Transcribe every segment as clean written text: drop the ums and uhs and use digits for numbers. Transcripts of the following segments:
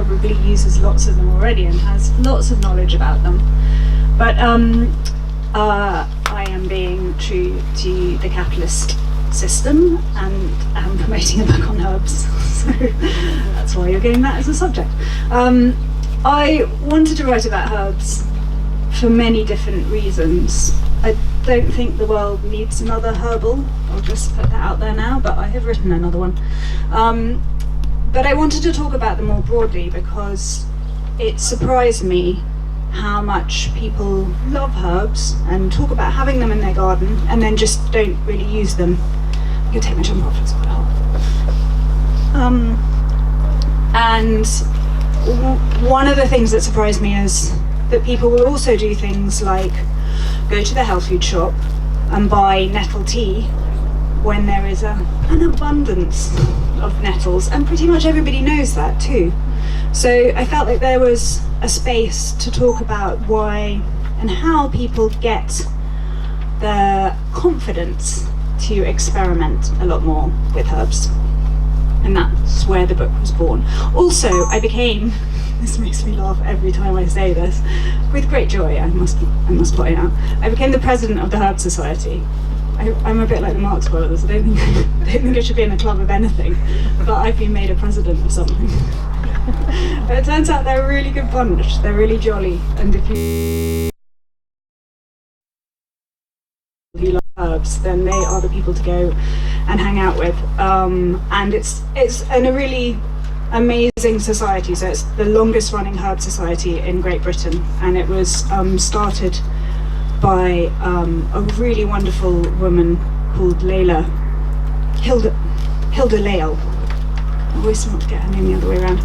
probably uses lots of them already and has lots of knowledge about them. But I am being true to the capitalist system and am promoting a book on herbs, so that's why you're getting that as a subject. I wanted to write about herbs for many different reasons. I don't think the world needs another herbal, I'll just put that out there now, but I have written another one. But I wanted to talk about them more broadly because it surprised me how much people love herbs and talk about having them in their garden and then just don't really use them. I'm going to take my jumper off, it's quite hot. And one of the things that surprised me is that people will also do things like go to the health food shop and buy nettle tea when there is an abundance of nettles, and pretty much everybody knows that too. So I felt like there was a space to talk about why and how people get the confidence to experiment a lot more with herbs. And that's where the book was born. Also, I became, this makes me laugh every time I say this, with great joy, I must point out, I became the president of the Herb Society. I'm a bit like the Marx Brothers, I don't think I should be in a club of anything, but I've been made a president of something. But it turns out they're a really good bunch, they're really jolly, and if you love herbs, then they are the people to go and hang out with. And it's a really amazing society, so it's the longest running herb society in Great Britain, and it was started by a really wonderful woman called Hilda Lale. I always want to get her name the other way around.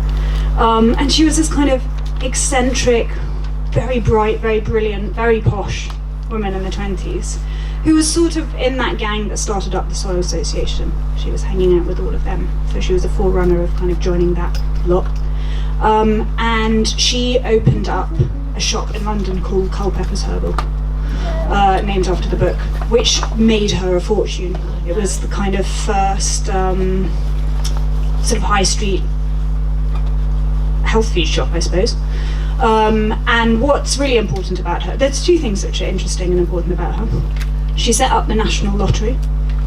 And she was this kind of eccentric, very bright, very brilliant, very posh woman in the 20s, who was sort of in that gang that started up the Soil Association. She was hanging out with all of them, so she was a forerunner of kind of joining that lot. And she opened up a shop in London called Culpeper's Herbal, named after the book, which made her a fortune. It was the kind of first sort of high street health food shop, I suppose. And what's really important about her, there's two things which are interesting and important about her. She set up the National Lottery.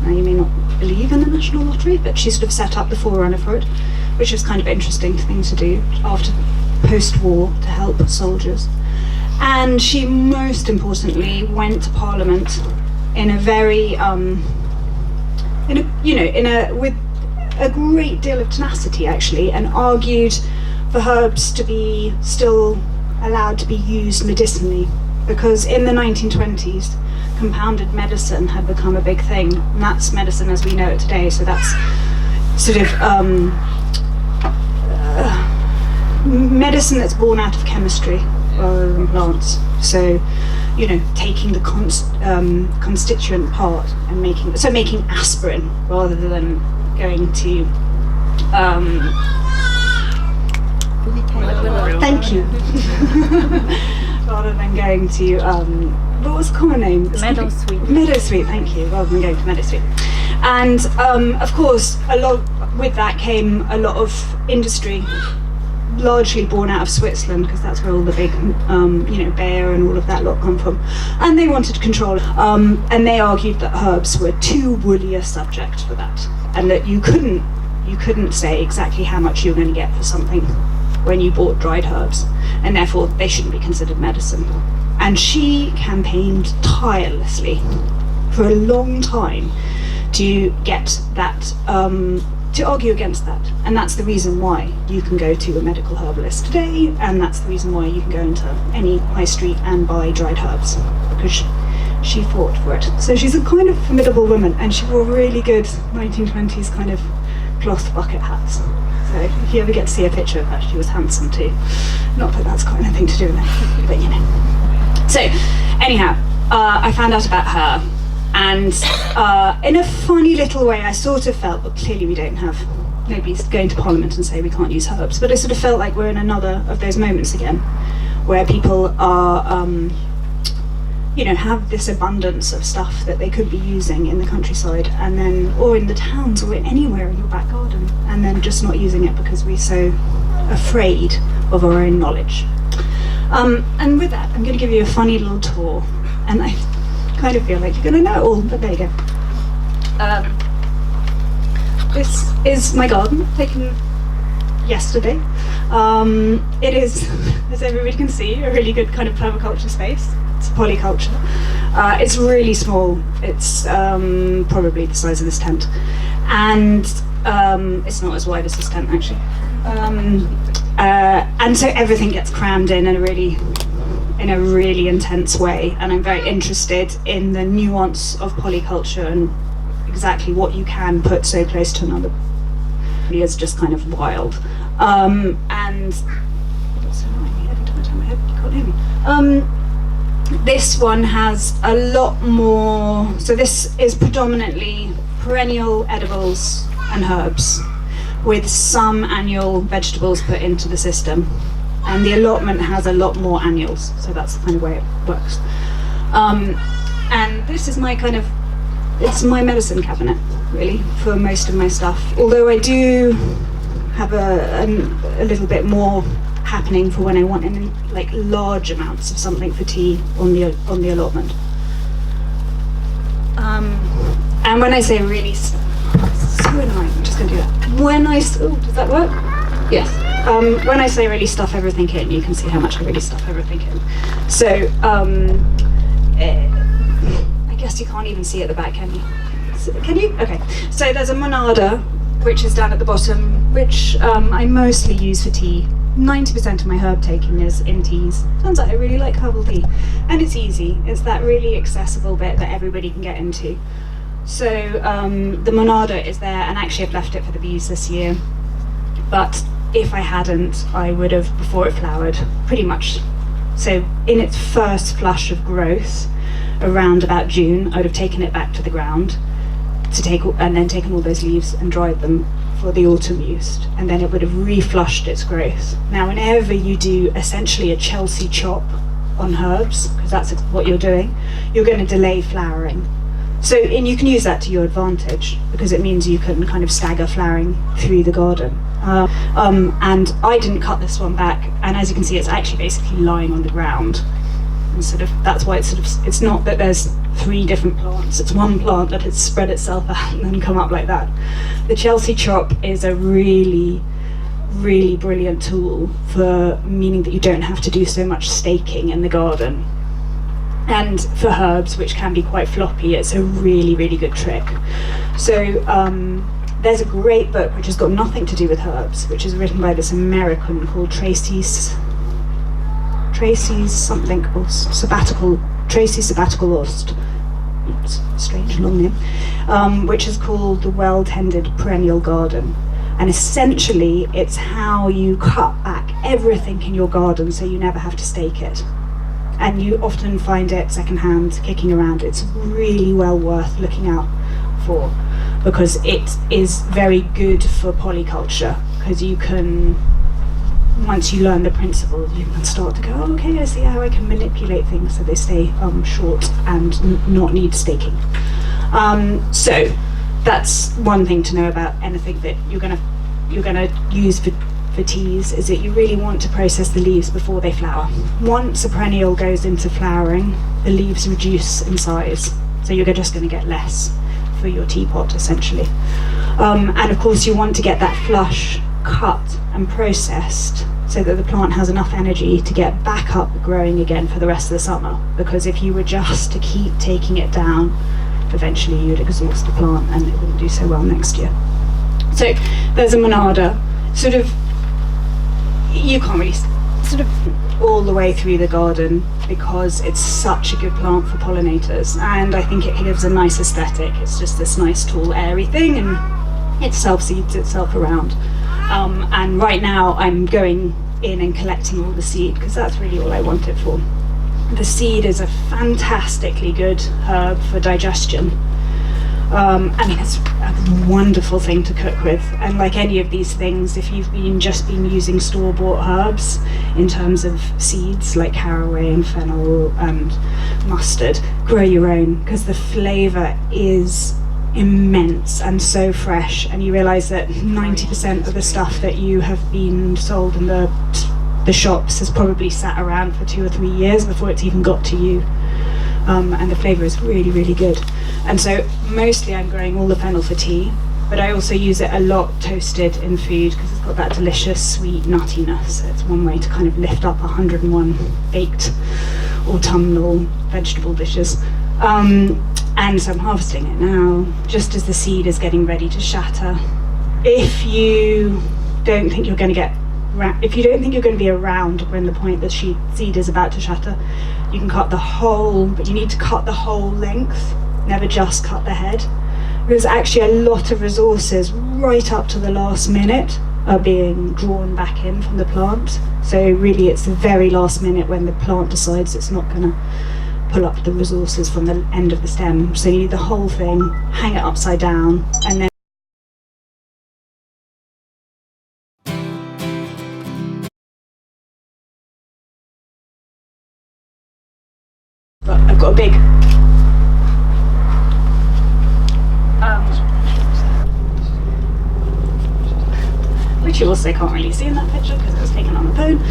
Now, you may not believe in the National Lottery, but she sort of set up the forerunner for it, which was kind of interesting thing to do after post-war to help soldiers. And she, most importantly, went to Parliament in a very, with a great deal of tenacity, actually, and argued for herbs to be still allowed to be used medicinally, because in the 1920s, compounded medicine had become a big thing, and that's medicine as we know it today. So that's sort of medicine that's born out of chemistry rather than plants. So, taking the constituent part and making aspirin rather than going to thank you. Rather than going to what was the common name? Meadowsweet. Meadowsweet, thank you. Rather than going to Meadowsweet. And of course, with that came a lot of industry, largely born out of Switzerland, because that's where all the big, Bayer and all of that lot come from. And they wanted control. And they argued that herbs were too woolly a subject for that, and that you couldn't say exactly how much you were going to get for something when you bought dried herbs, and therefore they shouldn't be considered medicine. And she campaigned tirelessly for a long time to get that, to argue against that. And that's the reason why you can go to a medical herbalist today, and that's the reason why you can go into any high street and buy dried herbs, because she fought for it. So she's a kind of formidable woman, and she wore really good 1920s kind of cloth bucket hats. So if you ever get to see a picture of her, she was handsome too. Not that that's got anything to do with it, but So anyhow, I found out about her, and in a funny little way I sort of felt, well, clearly we don't have, nobody's going to Parliament and say we can't use herbs, but I sort of felt like we're in another of those moments again, where people are have this abundance of stuff that they could be using in the countryside, and then, or in the towns, or anywhere in your back garden, and then just not using it because we so afraid of our own knowledge. And with that, I'm going to give you a funny little tour, and I kind of feel like you're going to know it all, but there you go. This is my garden, taken yesterday. It is, as everybody can see, a really good kind of permaculture space. It's polyculture. It's really small. It's probably the size of this tent, and it's not as wide as this tent actually. And so everything gets crammed in a really intense way, and I'm very interested in the nuance of polyculture and exactly what you can put so close to another. It is just kind of wild. And that's annoying me every time I turn my head, you can't hear me. This one has a lot more, so this is predominantly perennial edibles and herbs, with some annual vegetables put into the system. And the allotment has a lot more annuals, so that's the kind of way it works. And this is my it's my medicine cabinet, really, for most of my stuff. Although I do have a little bit more happening for when I want any like large amounts of something for tea on the allotment. And when I say really, so annoying. I'm just going to do that. Does that work? Yes. When I say really stuff everything in, you can see how much I really stuff everything in. So I guess you can't even see at the back, can you? Can you? Okay. So there's a monada, which is down at the bottom, which I mostly use for tea. 90% of my herb taking is in teas. Turns out I really like herbal tea, and it's easy. It's that really accessible bit that everybody can get into. So the monada is there, and actually I've left it for the bees this year. But if I hadn't, I would have, before it flowered, pretty much. So in its first flush of growth, around about June, I would have taken it back to the ground and then taken all those leaves and dried them for the autumn use, and then it would have reflushed its growth. Now, whenever you do essentially a Chelsea chop on herbs, because that's what you're doing, you're going to delay flowering. So, and you can use that to your advantage, because it means you can kind of stagger flowering through the garden. And I didn't cut this one back, and as you can see, it's actually basically lying on the ground. And that's why it's not that there's 3 different plants, it's one plant that has spread itself out and then come up like that. The Chelsea chop is a really, really brilliant tool for meaning that you don't have to do so much staking in the garden. And for herbs, which can be quite floppy, it's a really, really good trick. So there's a great book which has got nothing to do with herbs, which is written by this American called Tracy's Sabbatical Ost. It's a strange long name, which is called The Well-Tended Perennial Garden. And essentially, it's how you cut back everything in your garden so you never have to stake it. And you often find it secondhand, kicking around. It's really well worth looking out for, because it is very good for polyculture, because you can, once you learn the principles, you can start to go, oh, okay, I see how I can manipulate things so they stay short and not need staking. So that's one thing to know about anything that you're gonna use for teas, is that you really want to process the leaves before they flower. Once a perennial goes into flowering, the leaves reduce in size, so you're just going to get less for your teapot, essentially. And of course, you want to get that flush cut and processed so that the plant has enough energy to get back up growing again for the rest of the summer, because if you were just to keep taking it down, eventually you'd exhaust the plant and it wouldn't do so well next year. So there's a monada, you can't really all the way through the garden, because it's such a good plant for pollinators, and I think it gives a nice aesthetic. It's just this nice tall airy thing, and it self-seeds itself around. And right now I'm going in and collecting all the seed, because that's really all I want it for. The seed is a fantastically good herb for digestion. It's a wonderful thing to cook with, and like any of these things, if you've just been using store-bought herbs in terms of seeds like caraway and fennel and mustard, grow your own, because the flavour is immense and so fresh, and you realise that 90% of the stuff that you have been sold in the shops has probably sat around for 2 or 3 years before it's even got to you. And the flavour is really, really good. And so mostly I'm growing all the fennel for tea, but I also use it a lot toasted in food because it's got that delicious sweet nuttiness. So it's one way to kind of lift up 101 baked autumnal vegetable dishes. And so I'm harvesting it now, just as the seed is getting ready to shatter. If you don't think you're going to be around when the point the seed is about to shatter, you can cut the whole, but you need to cut the whole length, never just cut the head. There's actually a lot of resources right up to the last minute are being drawn back in from the plant. So really it's the very last minute when the plant decides it's not going to pull up the resources from the end of the stem. So you need the whole thing, hang it upside down, and then but I've got a big which you also can't really see in that picture because it was taken on the phone.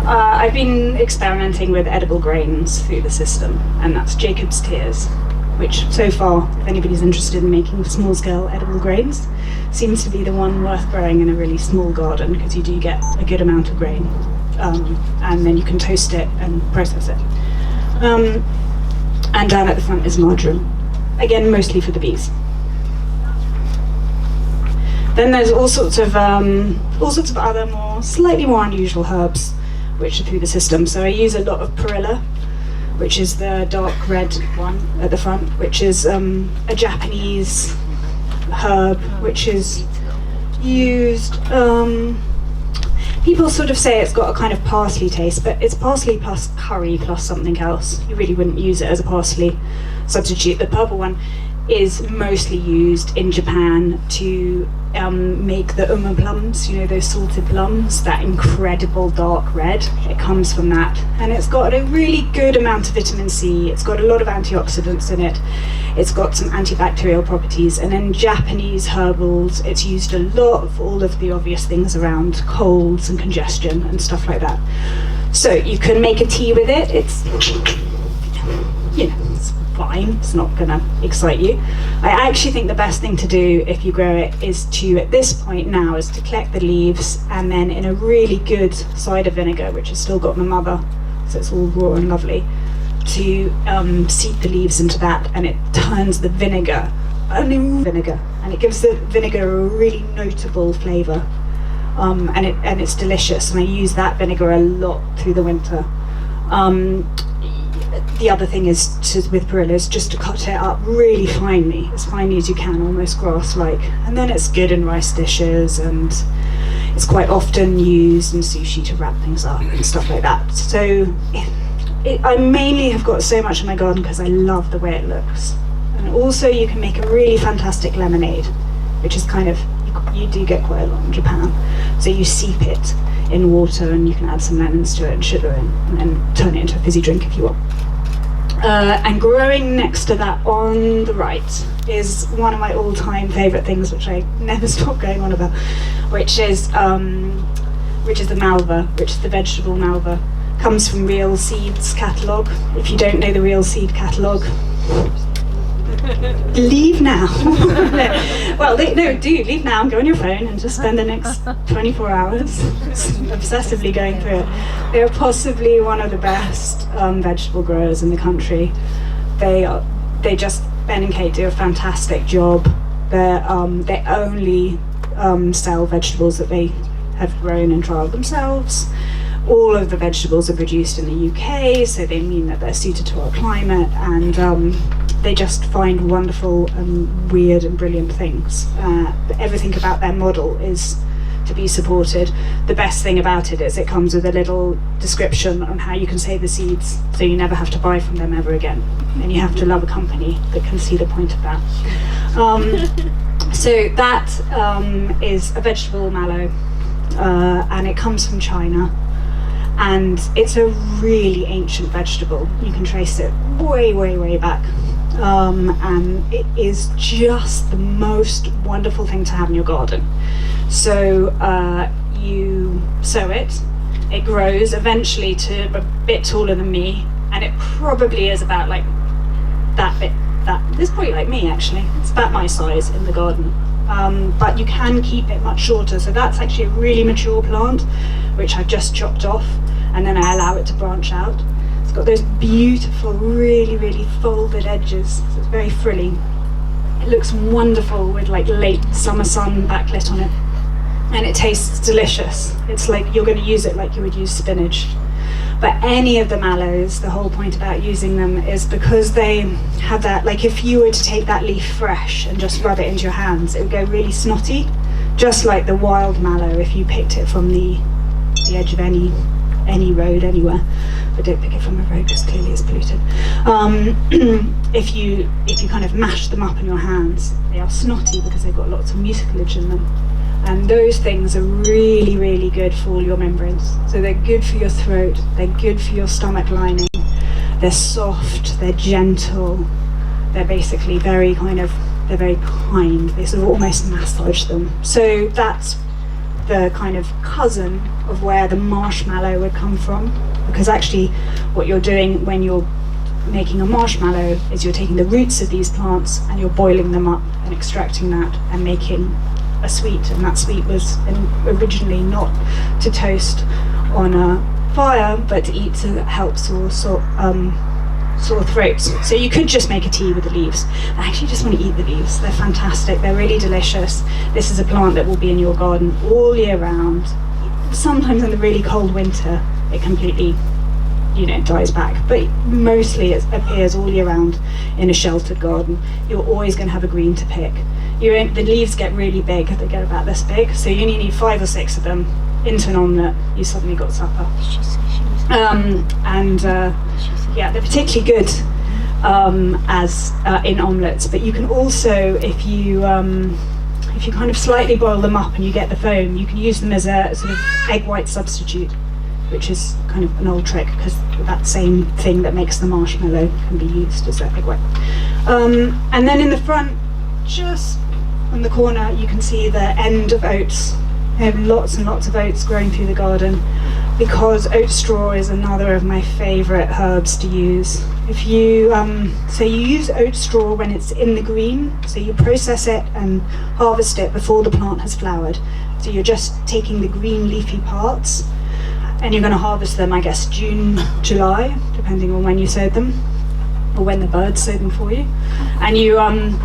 I've been experimenting with edible grains through the system, and that's Jacob's Tears, which so far, if anybody's interested in making small-scale edible grains, seems to be the one worth growing in a really small garden because you do get a good amount of grain, and then you can toast it and process it. And down at the front is marjoram, again mostly for the bees. Then there's all sorts of other slightly more unusual herbs which are through the system. So I use a lot of Perilla, which is the dark red one at the front, which is a Japanese herb which is used. People sort of say it's got a kind of parsley taste, but it's parsley plus curry plus something else. You really wouldn't use it as a parsley substitute. The purple one is mostly used in Japan to make the plums, you know, those salted plums, that incredible dark red. It comes from that, and it's got a really good amount of vitamin C. It's got a lot of antioxidants in it. It's got some antibacterial properties, and in Japanese herbals it's used a lot for all of the obvious things around colds and congestion and stuff like that. So you can make a tea with it. It's, you know, it's fine, it's not gonna excite you. I actually think the best thing to do if you grow it is to, at this point now, is to collect the leaves and then in a really good cider vinegar, which has still got my mother, so it's all raw and lovely, to seep the leaves into that, and it turns the vinegar, and it gives the vinegar a really notable flavour, and it's delicious, and I use that vinegar a lot through the winter. The other thing is with Perilla is just to cut it up really finely as you can, almost grass-like, and then it's good in rice dishes, and it's quite often used in sushi to wrap things up and stuff like that. So I mainly have got so much in my garden because I love the way it looks, and also you can make a really fantastic lemonade, which is kind of, you do get quite a lot in Japan. So you seep it in water and you can add some lemons to it and sugar in, and then turn it into a fizzy drink if you want. And growing next to that on the right is one of my all-time favourite things, which I never stop going on about, which is the malva, which is the vegetable malva. Comes from Real Seeds catalogue. If you don't know the Real Seed catalogue, leave now. Well, do leave now and go on your phone and just spend the next 24 hours obsessively going through it. They're possibly one of the best vegetable growers in the country. Ben and Kate do a fantastic job. They only sell vegetables that they have grown and trialled themselves. All of the vegetables are produced in the UK, so they mean that they're suited to our climate, and they just find wonderful and weird and brilliant things. Everything about their model is to be supported. The best thing about it is it comes with a little description on how you can save the seeds, so you never have to buy from them ever again. And you have to love a company that can see the point of that. So that is a vegetable mallow, and it comes from China. And it's a really ancient vegetable. You can trace it way, way, way back. and it is just the most wonderful thing to have in your garden. So you sow it, it grows eventually to a bit taller than me, and it probably is about like that bit. It's probably like me actually. It's about my size in the garden. But you can keep it much shorter. So that's actually a really mature plant, which I've just chopped off, and then I allow it to branch out. It's got those beautiful, really, really folded edges. So it's very frilly. It looks wonderful with like late summer sun backlit on it. And it tastes delicious. It's like you're going to use it like you would use spinach. But any of the mallows, the whole point about using them is because they have that, like if you were to take that leaf fresh and just rub it into your hands, it would go really snotty, just like the wild mallow if you picked it from the edge of any road anywhere. But don't pick it from a road because clearly it's polluted. If you kind of mash them up in your hands, they are snotty because they've got lots of mucilage in them. And those things are really, really good for all your membranes. So they're good for your throat, they're good for your stomach lining, they're soft, they're gentle, they're basically very kind, they sort of almost massage them. So that's the kind of cousin of where the marshmallow would come from, because actually what you're doing when you're making a marshmallow is you're taking the roots of these plants and you're boiling them up and extracting that and making a sweet, and that sweet was originally not to toast on a fire but to eat to help sore throats. So you could just make a tea with the leaves. I actually just want to eat the leaves. They're fantastic, they're really delicious. This is a plant that will be in your garden all year round. Sometimes in the really cold winter it completely dies back, but mostly it appears all year round in a sheltered garden. You're always going to have a green to pick. The leaves get really big, they get about this big, so you only need 5 or 6 of them into an omelette. You suddenly got supper. Yeah, they're particularly good as in omelettes, but you can also, if you kind of slightly boil them up and you get the foam, you can use them as a sort of egg white substitute, which is kind of an old trick because that same thing that makes the marshmallow can be used as an egg white. And then in the front, just on the corner, you can see the end of oats. I have lots and lots of oats growing through the garden because oat straw is another of my favourite herbs to use. If you so you use oat straw when it's in the green, so you process it and harvest it before the plant has flowered. So you're just taking the green leafy parts, and you're going to harvest them, I guess, June, July, depending on when you sowed them, or when the birds sow them for you. And you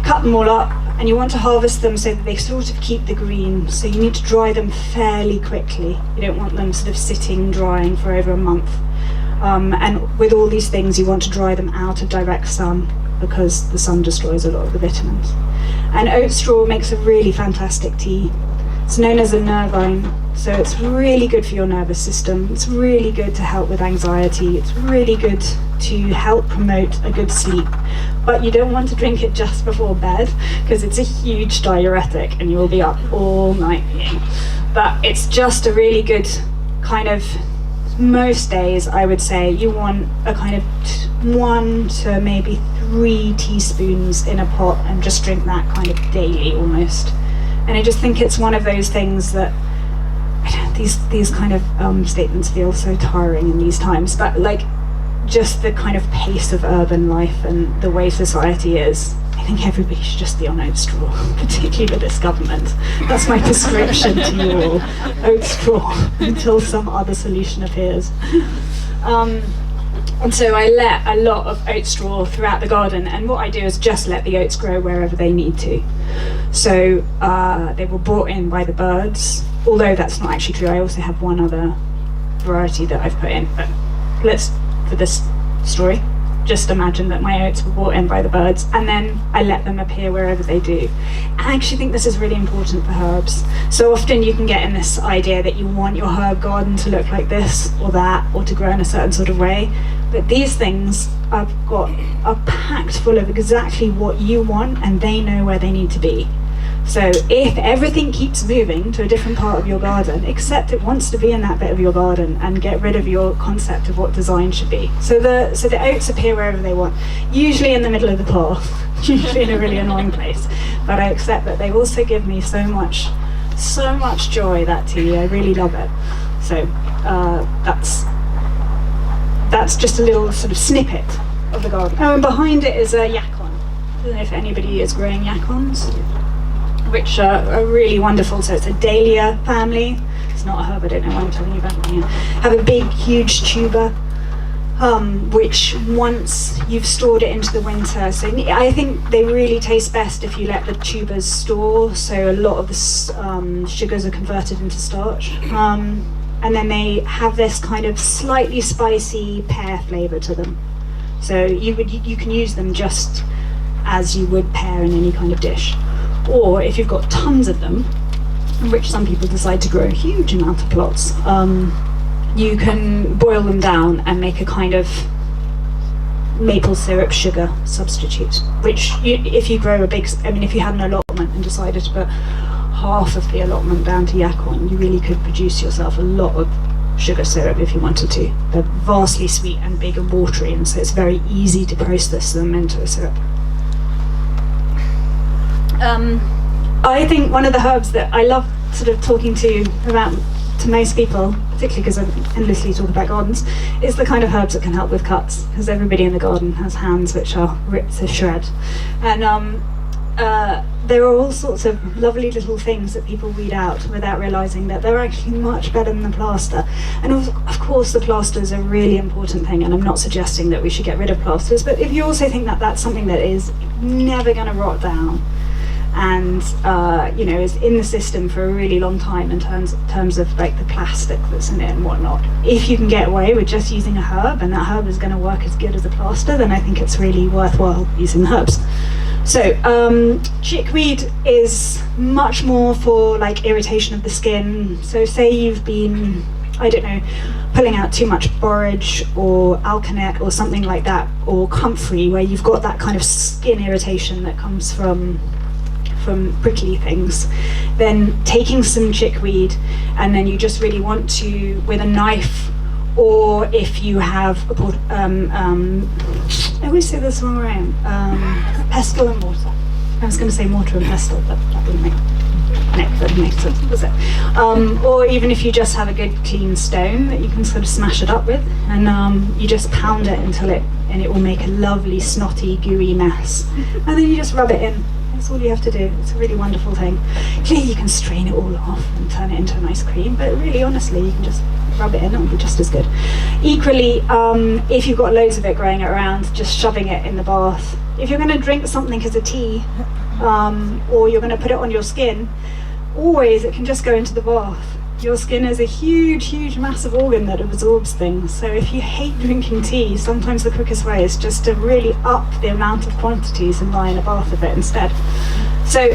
cut them all up, and you want to harvest them so that they sort of keep the green. So you need to dry them fairly quickly. You don't want them sort of sitting, drying for over a month. And with all these things, you want to dry them out of direct sun because the sun destroys a lot of the vitamins. And oat straw makes a really fantastic tea. It's known as a nervine, so it's really good for your nervous system. It's really good to help with anxiety. It's really good to help promote a good sleep. But you don't want to drink it just before bed because it's a huge diuretic and you will be up all night peeing. But it's just a really good kind of, most days I would say you want a kind of 1 to maybe 3 teaspoons in a pot and just drink that kind of daily almost. And I just think it's one of those things that these kind of statements feel so tiring in these times, but like just the kind of pace of urban life and the way society is, I think everybody should just be on oat straw, particularly with this government. That's my prescription to you all, oat straw, until some other solution appears. And so I let a lot of oat straw throughout the garden, and what I do is just let the oats grow wherever they need to. So they were brought in by the birds, although that's not actually true. I also have one other variety that I've put in, but let's, for this story, just imagine that my oats were brought in by the birds, and then I let them appear wherever they do. I actually think this is really important for herbs. So often you can get in this idea that you want your herb garden to look like this or that, or to grow in a certain sort of way. But these things are packed full of exactly what you want, and they know where they need to be. So if everything keeps moving to a different part of your garden, except it wants to be in that bit of your garden, and get rid of your concept of what design should be. So the oats appear wherever they want, usually in the middle of the path, usually in a really annoying place. But I accept that they also give me so much joy, that tea. I really love it. So that's just a little sort of snippet of the garden. Oh, and behind it is a yacon. I don't know if anybody is growing yacons, which are really wonderful. So it's a dahlia family. It's not a herb, I don't know why I'm telling you about it. Have a big, huge tuber, which once you've stored it into the winter, so I think they really taste best if you let the tubers store, so a lot of the sugars are converted into starch. And then they have this kind of slightly spicy pear flavour to them. So you can use them just as you would pear in any kind of dish. Or if you've got tons of them, which some people decide to grow a huge amount of plots, you can boil them down and make a kind of maple syrup sugar substitute, which if you grow if you had an allotment and decided to put half of the allotment down to yacon, you really could produce yourself a lot of sugar syrup if you wanted to. They're vastly sweet and big and watery, and so it's very easy to process them into a syrup. I think one of the herbs that I love sort of talking to most people, particularly because I endlessly talk about gardens, is the kind of herbs that can help with cuts, because everybody in the garden has hands which are ripped to shred. And there are all sorts of lovely little things that people weed out without realising that they're actually much better than the plaster. And of course the plaster is a really important thing, and I'm not suggesting that we should get rid of plasters, but if you also think that that's something that is never going to rot down, and is in the system for a really long time in terms of like the plastic that's in it and whatnot, if you can get away with just using a herb and that herb is going to work as good as a plaster, then I think it's really worthwhile using herbs. So chickweed is much more for like irritation of the skin. So say you've been, I don't know, pulling out too much borage or alkanet or something like that, or comfrey, where you've got that kind of skin irritation that comes from prickly things, then taking some chickweed, and then you just really want to, with a knife, or if you have I always say this wrong around, pestle and mortar. I was going to say mortar and pestle, but that wouldn't make sense, does it? Or even if you just have a good clean stone that you can sort of smash it up with, and you just pound it until it will make a lovely snotty gooey mess, and then you just rub it in. That's all you have to do. It's a really wonderful thing. Clearly you can strain it all off and turn it into a nice cream, but really honestly you can just rub it in, it'll be just as good. Equally, if you've got loads of it growing around, just shoving it in the bath. If you're going to drink something as a tea, or you're going to put it on your skin, always it can just go into the bath. Your skin is a huge, massive organ that absorbs things. So if you hate drinking tea, sometimes the quickest way is just to really up the amount of quantities and lie in a bath of it instead. So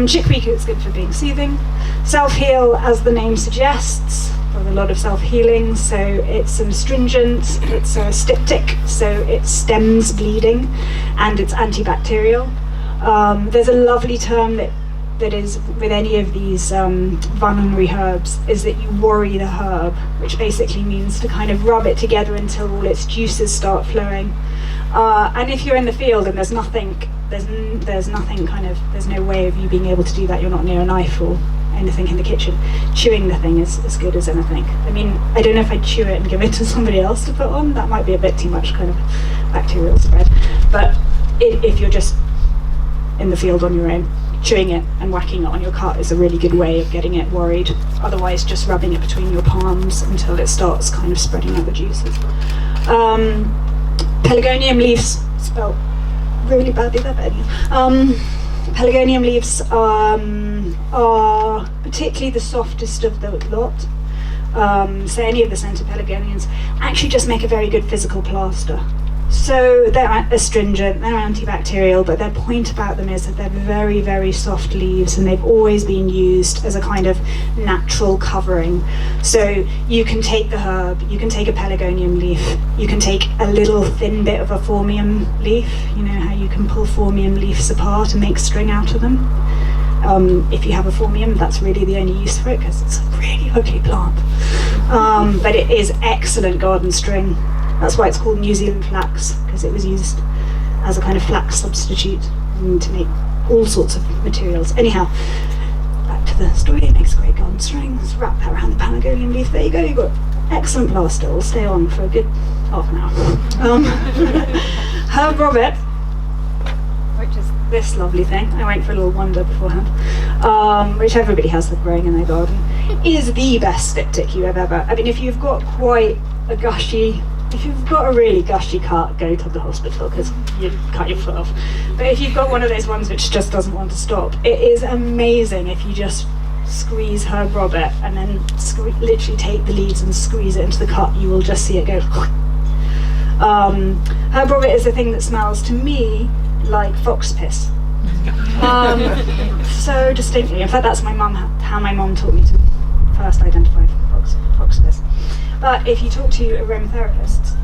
chickweed is good for being soothing. Self-heal, as the name suggests, there's a lot of self-healing. So it's an astringent, it's a styptic, so it stems bleeding, and it's antibacterial. There's a lovely term that is with any of these vulnerary herbs, is that you worry the herb, which basically means to kind of rub it together until all its juices start flowing. And if you're in the field and there's no way of you being able to do that, you're not near a knife or anything in the kitchen, chewing the thing is as good as anything. I mean, I don't know if I'd chew it and give it to somebody else to put on, that might be a bit too much kind of bacterial spread, but if you're just in the field on your own, chewing it and whacking it on your cut is a really good way of getting it worried. Otherwise, just rubbing it between your palms until it starts kind of spreading out the juices. Pelargonium leaves, spelled really badly there, but pelargonium leaves are particularly the softest of the lot. So any of the scented pelargonians actually just make a very good physical plaster. So they're astringent, they're antibacterial, but their point about them is that they're very, very soft leaves, and they've always been used as a kind of natural covering. So you can take the herb, you can take a pelargonium leaf, you can take a little thin bit of a phormium leaf, you know how you can pull phormium leaves apart and make string out of them. If you have a formium, that's really the only use for it because it's a really ugly plant. But it is excellent garden string. That's why it's called New Zealand flax, because it was used as a kind of flax substitute to make all sorts of materials. Anyhow, back to the story. It makes great garden string. Let's wrap that around the Pangolin leaf. There you go. You've got excellent plaster. It'll stay on for a good half an hour. Herb Robert, which is this lovely thing. I went for a little wander beforehand, which everybody has that growing in their garden, is the best styptic you have ever. I mean, if you've got if you've got a really gushy cut, go to the hospital because you cut your foot off. But if you've got one of those ones which just doesn't want to stop, it is amazing if you just squeeze Herb Robert and then literally take the leaves and squeeze it into the cut. You will just see it go. Herb Robert is a thing that smells to me like fox piss. So distinctly. In fact, that's how my mum taught me to first identify fox piss. But if you talk to aromatherapists,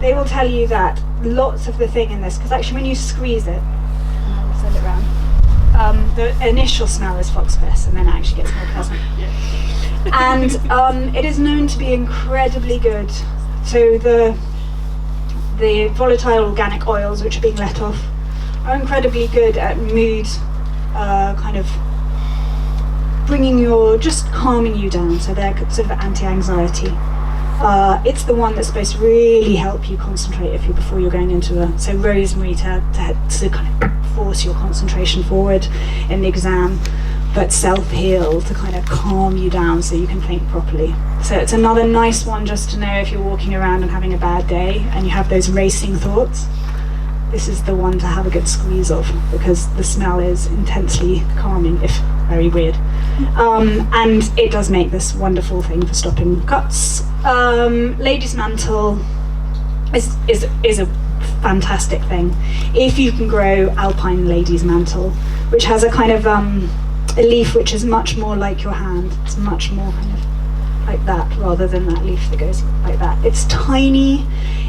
they will tell you that lots of the thing in this, because actually when you squeeze it, and I'll send it around, the initial smell is fox piss, and then it actually gets more pleasant. And it is known to be incredibly good. So the volatile organic oils which are being let off are incredibly good at mood, kind of just calming you down. So they're sort of anti-anxiety. It's the one that's supposed to really help you concentrate before you're going into so rosemary to kind of force your concentration forward in the exam, but self-heal to kind of calm you down so you can think properly. So it's another nice one just to know if you're walking around and having a bad day and you have those racing thoughts. This is the one to have a good squeeze of because the smell is intensely calming, if very weird. And it does make this wonderful thing for stopping cuts. Lady's Mantle is a fantastic thing. If you can grow Alpine Lady's Mantle, which has a kind of a leaf which is much more like your hand. It's much more kind of like that rather than that leaf that goes like that. It's tiny.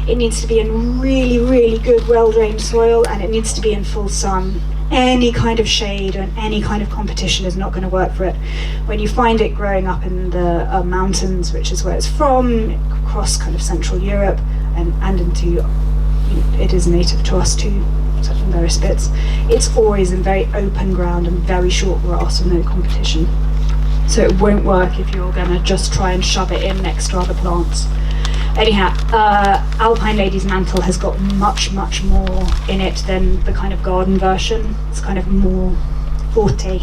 It needs to be in really, really good, well-drained soil, and it needs to be in full sun. Any kind of shade and any kind of competition is not going to work for it. When you find it growing up in the mountains, which is where it's from, across kind of Central Europe and into, it is native to us too, such in various bits, it's always in very open ground and very short grass and no competition. So it won't work if you're going to just try and shove it in next to other plants. Anyhow, Alpine Lady's Mantle has got much, much more in it than the kind of garden version. It's kind of more forte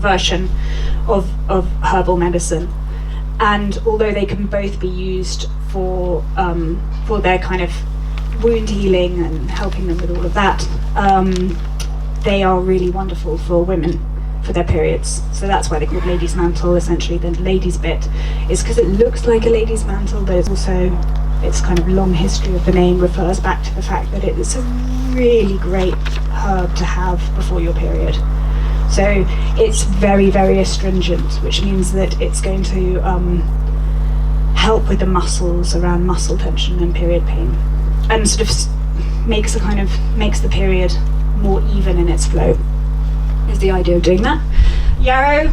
version of herbal medicine. And although they can both be used for their kind of wound healing and helping them with all of that, they are really wonderful for women for their periods. So that's why they're called Lady's Mantle. Essentially the lady's bit is because it looks like a lady's mantle, but it's also, its kind of long history of the name refers back to the fact that it's a really great herb to have before your period. So it's very, very astringent, which means that it's going to help with the muscles around muscle tension and period pain, and sort of makes the period more even in its flow. Is the idea of doing that. Yarrow,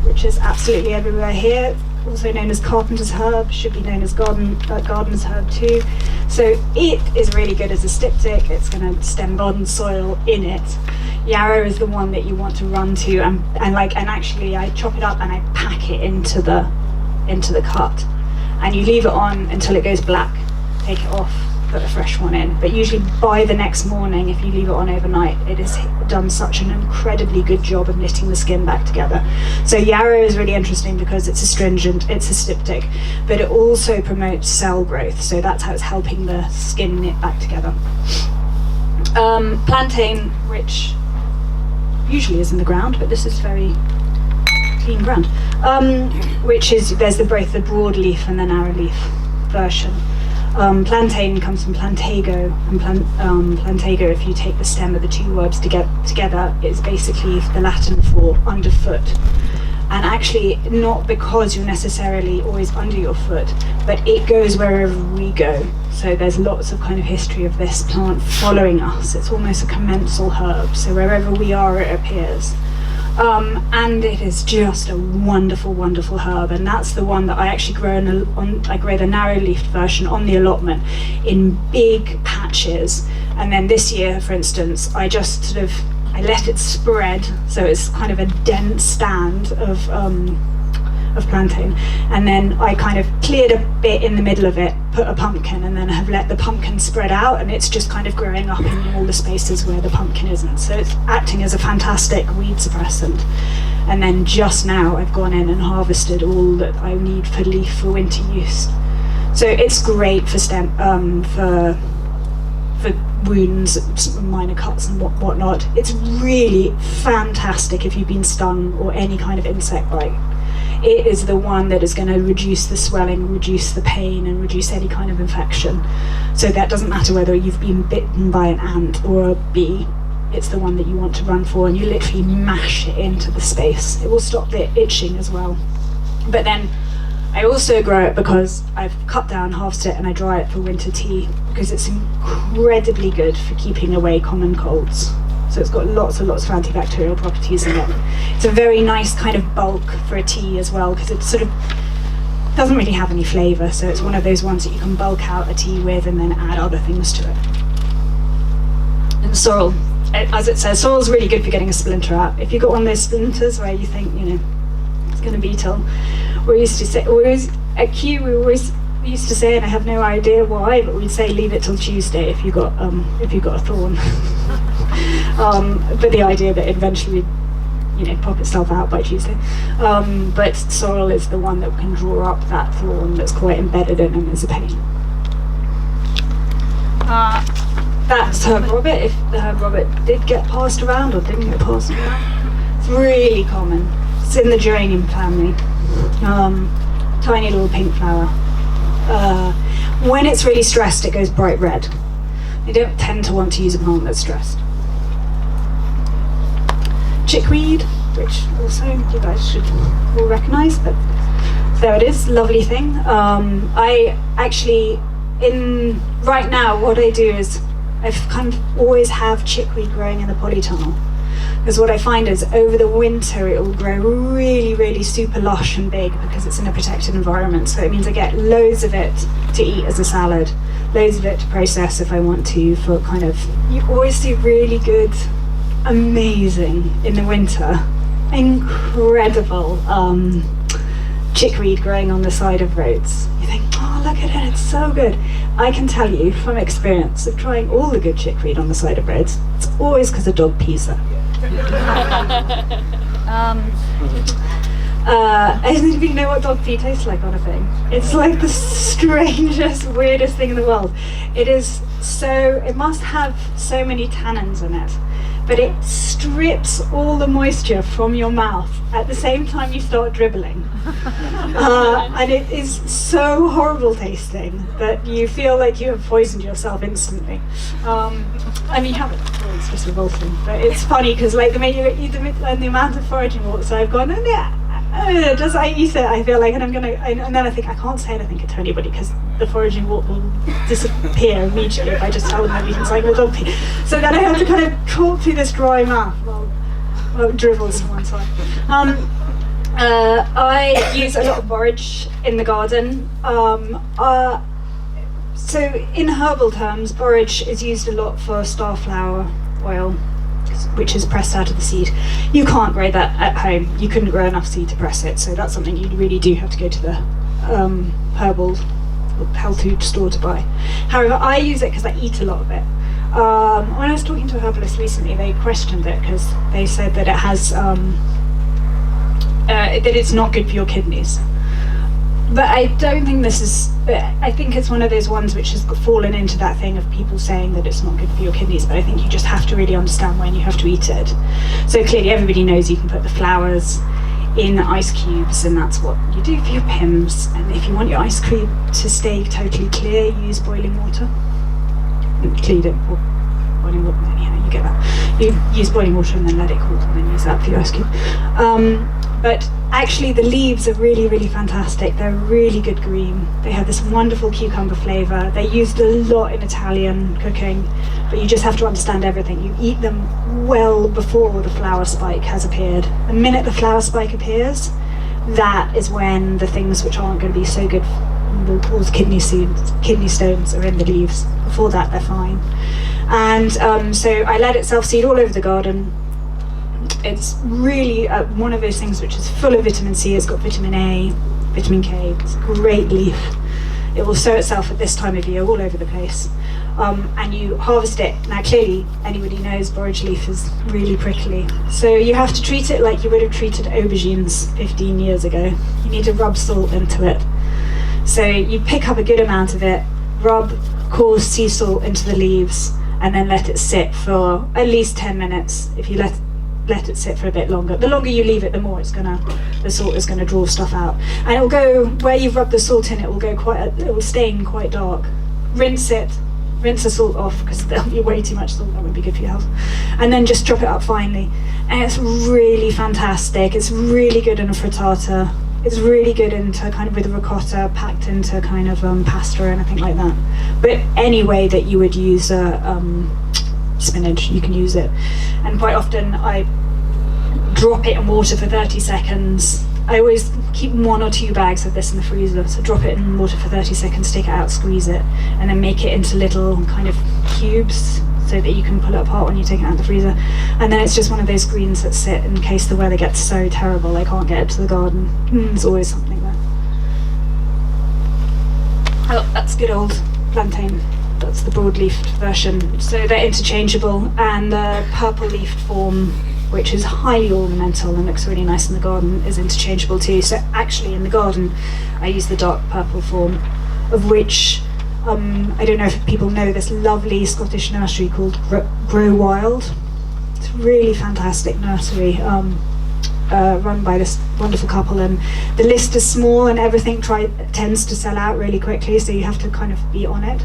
which is absolutely everywhere here, also known as carpenter's herb, should be known as gardener's herb too. So it is really good as a styptic. It's going to stem garden soil in it. Yarrow is the one that you want to run to and actually I chop it up and I pack it into the cut, and you leave it on until it goes black. Take it off, put a fresh one in, but usually by the next morning, if you leave it on overnight, it has done such an incredibly good job of knitting the skin back together. So Yarrow is really interesting because it's astringent, it's a styptic, but it also promotes cell growth, so that's how it's helping the skin knit back together. Plantain, which usually is in the ground, but this is very clean ground, which is, there's both the broadleaf and the narrowleaf version. Plantain comes from plantago, and plantago, if you take the stem of the two words together, is basically the Latin for underfoot. and actually not because you're necessarily always under your foot, but it goes wherever we go. So there's lots of kind of history of this plant following us. It's almost a commensal herb, so wherever we are it appears. And it is just a wonderful, wonderful herb, and that's the one that I actually grow I grow the narrow-leafed version on the allotment in big patches. And then this year, for instance, I let it spread, so it's kind of a dense stand of plantain, and then I kind of cleared a bit in the middle of it, put a pumpkin, and then have let the pumpkin spread out, and it's just kind of growing up in all the spaces where the pumpkin isn't. So it's acting as a fantastic weed suppressant. And then just now I've gone in and harvested all that I need for leaf for winter use. So it's great for for wounds, minor cuts and whatnot. It's really fantastic if you've been stung or any kind of insect bite. It is the one that is going to reduce the swelling, reduce the pain, and reduce any kind of infection. So that doesn't matter whether you've been bitten by an ant or a bee, it's the one that you want to run for, and you literally mash it into the space. It will stop the itching as well. But then I also grow it because I've cut down, harvested it, and I dry it for winter tea, because it's incredibly good for keeping away common colds. So it's got lots and lots of antibacterial properties in it. It's a very nice kind of bulk for a tea as well, because it sort of doesn't really have any flavour, so it's one of those ones that you can bulk out a tea with and then add other things to it. And sorrel, as it says, sorrel's really good for getting a splinter out. If you've got one of those splinters where you think, it's going to be till, we used to say, at Kew we always used to say, and I have no idea why, but we'd say leave it till Tuesday if you got a thorn. But the idea that eventually pop itself out by Tuesday. But sorrel is the one that can draw up that thorn that's quite embedded in and is a pain. That's herb robert, if the herb robert did get passed around or didn't get passed around. It's really common. It's in the geranium family. Tiny little pink flower. When it's really stressed, it goes bright red. I don't tend to want to use a plant that's stressed. Chickweed, which also you guys should all recognise, but there it is, lovely thing. I actually, right now, what I do is I've kind of always have chickweed growing in the polytunnel. Because what I find is over the winter it will grow really, really super lush and big because it's in a protected environment. So it means I get loads of it to eat as a salad, loads of it to process if I want to, for kind of, you always see really good, amazing in the winter, incredible chickweed growing on the side of roads. You think, oh, look at it, it's so good. I can tell you from experience of trying all the good chickweed on the side of roads, it's always because a dog pees there. I don't even know what dog pee tastes like on a thing. It's like the strangest, weirdest thing in the world. It must have so many tannins in it, but it strips all the moisture from your mouth at the same time you start dribbling. And it is so horrible tasting that you feel like you have poisoned yourself instantly. I mean, you haven't, it's just revolting. But it's funny because like the amount of foraging walks I've gone, and just I eat it, I feel like, and then I think I can't say anything to anybody because the foraging wart will disappear immediately if I just tell them I've eaten something with dog pee. So then I have to kind of talk through this dry mouth while it dribbles to one side. I use a lot of borage in the garden. So in herbal terms, borage is used a lot for starflower oil, which is pressed out of the seed. You can't grow that at home. You couldn't grow enough seed to press it, so that's something you really do have to go to the herbal or health food store to buy. However, I use it because I eat a lot of it. When I was talking to a herbalist recently, they questioned it because they said that it has that it's not good for your kidneys. But I don't think I think it's one of those ones which has fallen into that thing of people saying that it's not good for your kidneys, but I think you just have to really understand when you have to eat it. So clearly everybody knows you can put the flowers in ice cubes, and that's what you do for your Pims. And if you want your ice cream to stay totally clear, use boiling water. Clean it, or boiling water, anyhow, you get that. You use boiling water and then let it cool, and then use that for your ice cube. But actually the leaves are really, really fantastic. They're really good green. They have this wonderful cucumber flavour. They're used a lot in Italian cooking, but you just have to understand everything. You eat them well before the flower spike has appeared. The minute the flower spike appears, that is when the things which aren't going to be so good will cause kidney stones are in the leaves. Before that, they're fine. And so I let it self-seed all over the garden. It's really one of those things which is full of vitamin C. It's got vitamin A, vitamin K. It's a great leaf. It will sow itself at this time of year all over the place. And you harvest it. Now clearly, anybody knows borage leaf is really prickly. So you have to treat it like you would have treated aubergines 15 years ago. You need to rub salt into it. So you pick up a good amount of it, rub coarse sea salt into the leaves, and then let it sit for at least 10 minutes. If you let it sit for a bit longer. The longer you leave it, the more the salt is gonna draw stuff out. And it'll go, where you've rubbed the salt in, it will stain quite dark. Rinse the salt off, because there'll be way too much salt, that wouldn't be good for your health. And then just drop it up finely. And it's really fantastic. It's really good in a frittata. It's really good into kind of with ricotta, packed into kind of pasta or anything like that. But any way that you would use spinach, you can use it. And quite often I drop it in water for 30 seconds. I always keep 1 or 2 bags of this in the freezer, so drop it in water for 30 seconds, take it out, squeeze it, and then make it into little kind of cubes so that you can pull it apart when you take it out of the freezer. And then it's just one of those greens that sit in case the weather gets so terrible I can't get it to the garden. There's always something there. Oh, that's good old plantain. That's the broad-leafed version. So they're interchangeable, and the purple-leafed form, which is highly ornamental and looks really nice in the garden, is interchangeable too. So actually in the garden I use the dark purple form, of which I don't know if people know this lovely Scottish nursery called Grow Wild. It's a really fantastic nursery run by this wonderful couple, and the list is small and everything tends to sell out really quickly, so you have to kind of be on it.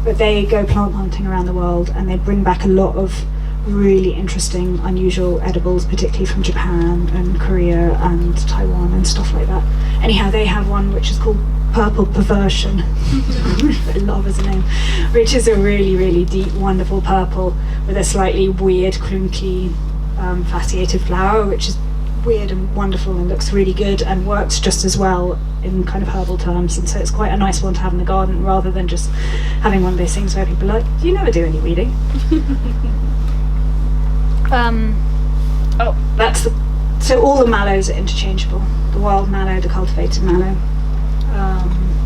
But they go plant hunting around the world, and they bring back a lot of really interesting, unusual edibles, particularly from Japan and Korea and Taiwan and stuff like that. Anyhow, they have one which is called Purple Perversion, which I love as a name, which is a really, really deep, wonderful purple with a slightly weird, clunky, fasciated flower, which is weird and wonderful and looks really good and works just as well in kind of herbal terms. And so it's quite a nice one to have in the garden, rather than just having one of those things where people are like, do you never do any weeding? So all the mallows are interchangeable. The wild mallow, the cultivated mallow.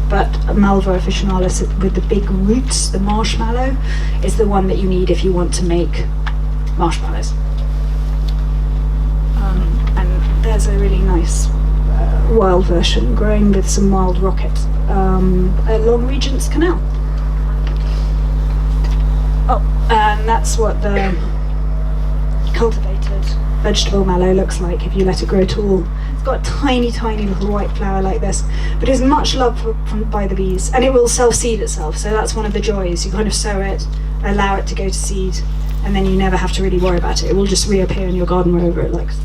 But Malva officinalis with the big roots, the marshmallow, is the one that you need if you want to make marshmallows. And there's a really nice wild version growing with some wild rocket along Regent's Canal. And that's what the cultivated vegetable mallow looks like if you let it grow tall. It's got a tiny, tiny little white flower like this, but is much loved by the bees, and it will self-seed itself, so that's one of the joys. You kind of sow it, allow it to go to seed, and then you never have to really worry about it. It will just reappear in your garden wherever it likes.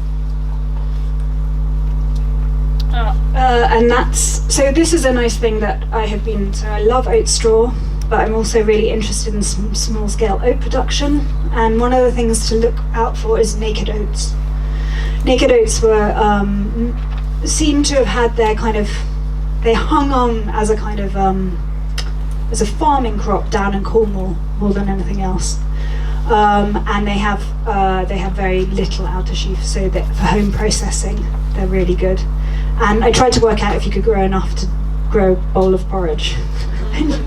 So this is a nice thing that so I love oat straw, but I'm also really interested in small-scale oat production, and one of the things to look out for is naked oats. Naked oats were seem to have had their they hung on as a kind of as a farming crop down in Cornwall more than anything else, and they have very little outer sheath, so that for home processing they're really good. And I tried to work out if you could grow enough to grow a bowl of porridge.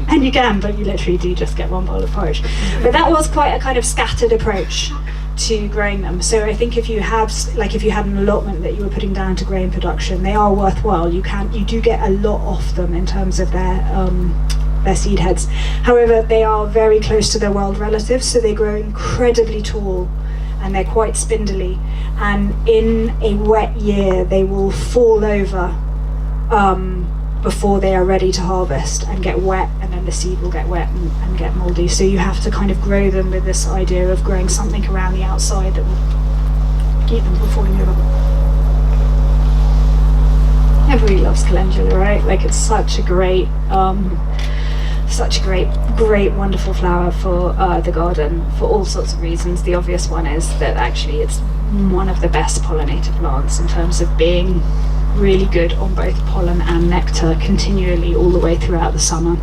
And you can, but you literally do just get one bowl of porridge. But that was quite a kind of scattered approach to growing them. So I think if you had an allotment that you were putting down to grain production, they are worthwhile. You do get a lot off them in terms of their seed heads. However, they are very close to their wild relatives, so they grow incredibly tall, and they're quite spindly. And in a wet year, they will fall over before they are ready to harvest and get wet, and then the seed will get wet and get mouldy. So you have to kind of grow them with this idea of growing something around the outside that will keep them from falling over. everybody loves calendula, right? Like, it's such a great, great, wonderful flower for the garden for all sorts of reasons. The obvious one is that actually it's one of the best pollinator plants in terms of being really good on both pollen and nectar continually all the way throughout the summer.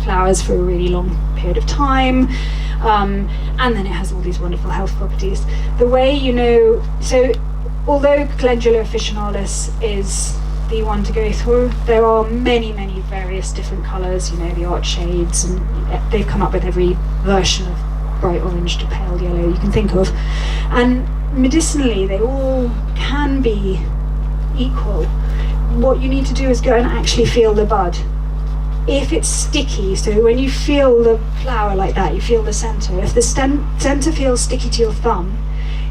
Flowers for a really long period of time, and then it has all these wonderful health properties. The way you know, so although Calendula officinalis is the one to go through, there are many various different colours, you know, the art shades, and they've come up with every version of bright orange to pale yellow you can think of, and medicinally they all can be equal. What you need to do is go and actually feel the bud. If it's sticky, so when you feel the flower like that, you feel the centre. If the centre feels sticky to your thumb,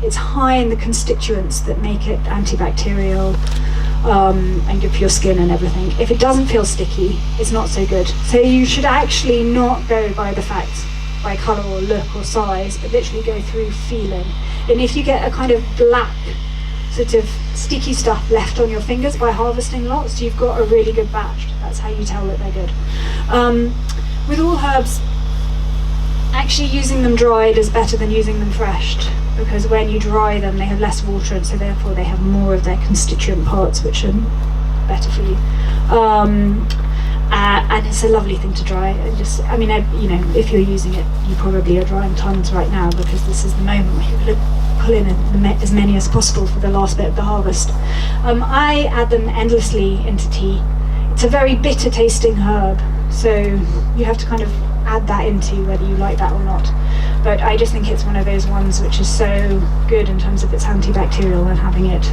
it's high in the constituents that make it antibacterial and good for your skin and everything. If it doesn't feel sticky, it's not so good. So you should actually not go by the fact, by colour or look or size, but literally go through feeling. And if you get a kind of black sort of sticky stuff left on your fingers by harvesting lots, you've got a really good batch. That's how you tell that they're good. With all herbs, actually using them dried is better than using them fresh, because when you dry them they have less water, and so therefore they have more of their constituent parts, which are better for you. And it's a lovely thing to dry. And just, I mean, you know, if you're using it, you probably are drying tons right now, because this is the moment where you're going to pull in as many as possible for the last bit of the harvest. I add them endlessly into tea. It's a very bitter tasting herb, so you have to kind of add that into whether you like that or not. But I just think it's one of those ones which is so good in terms of its antibacterial and having it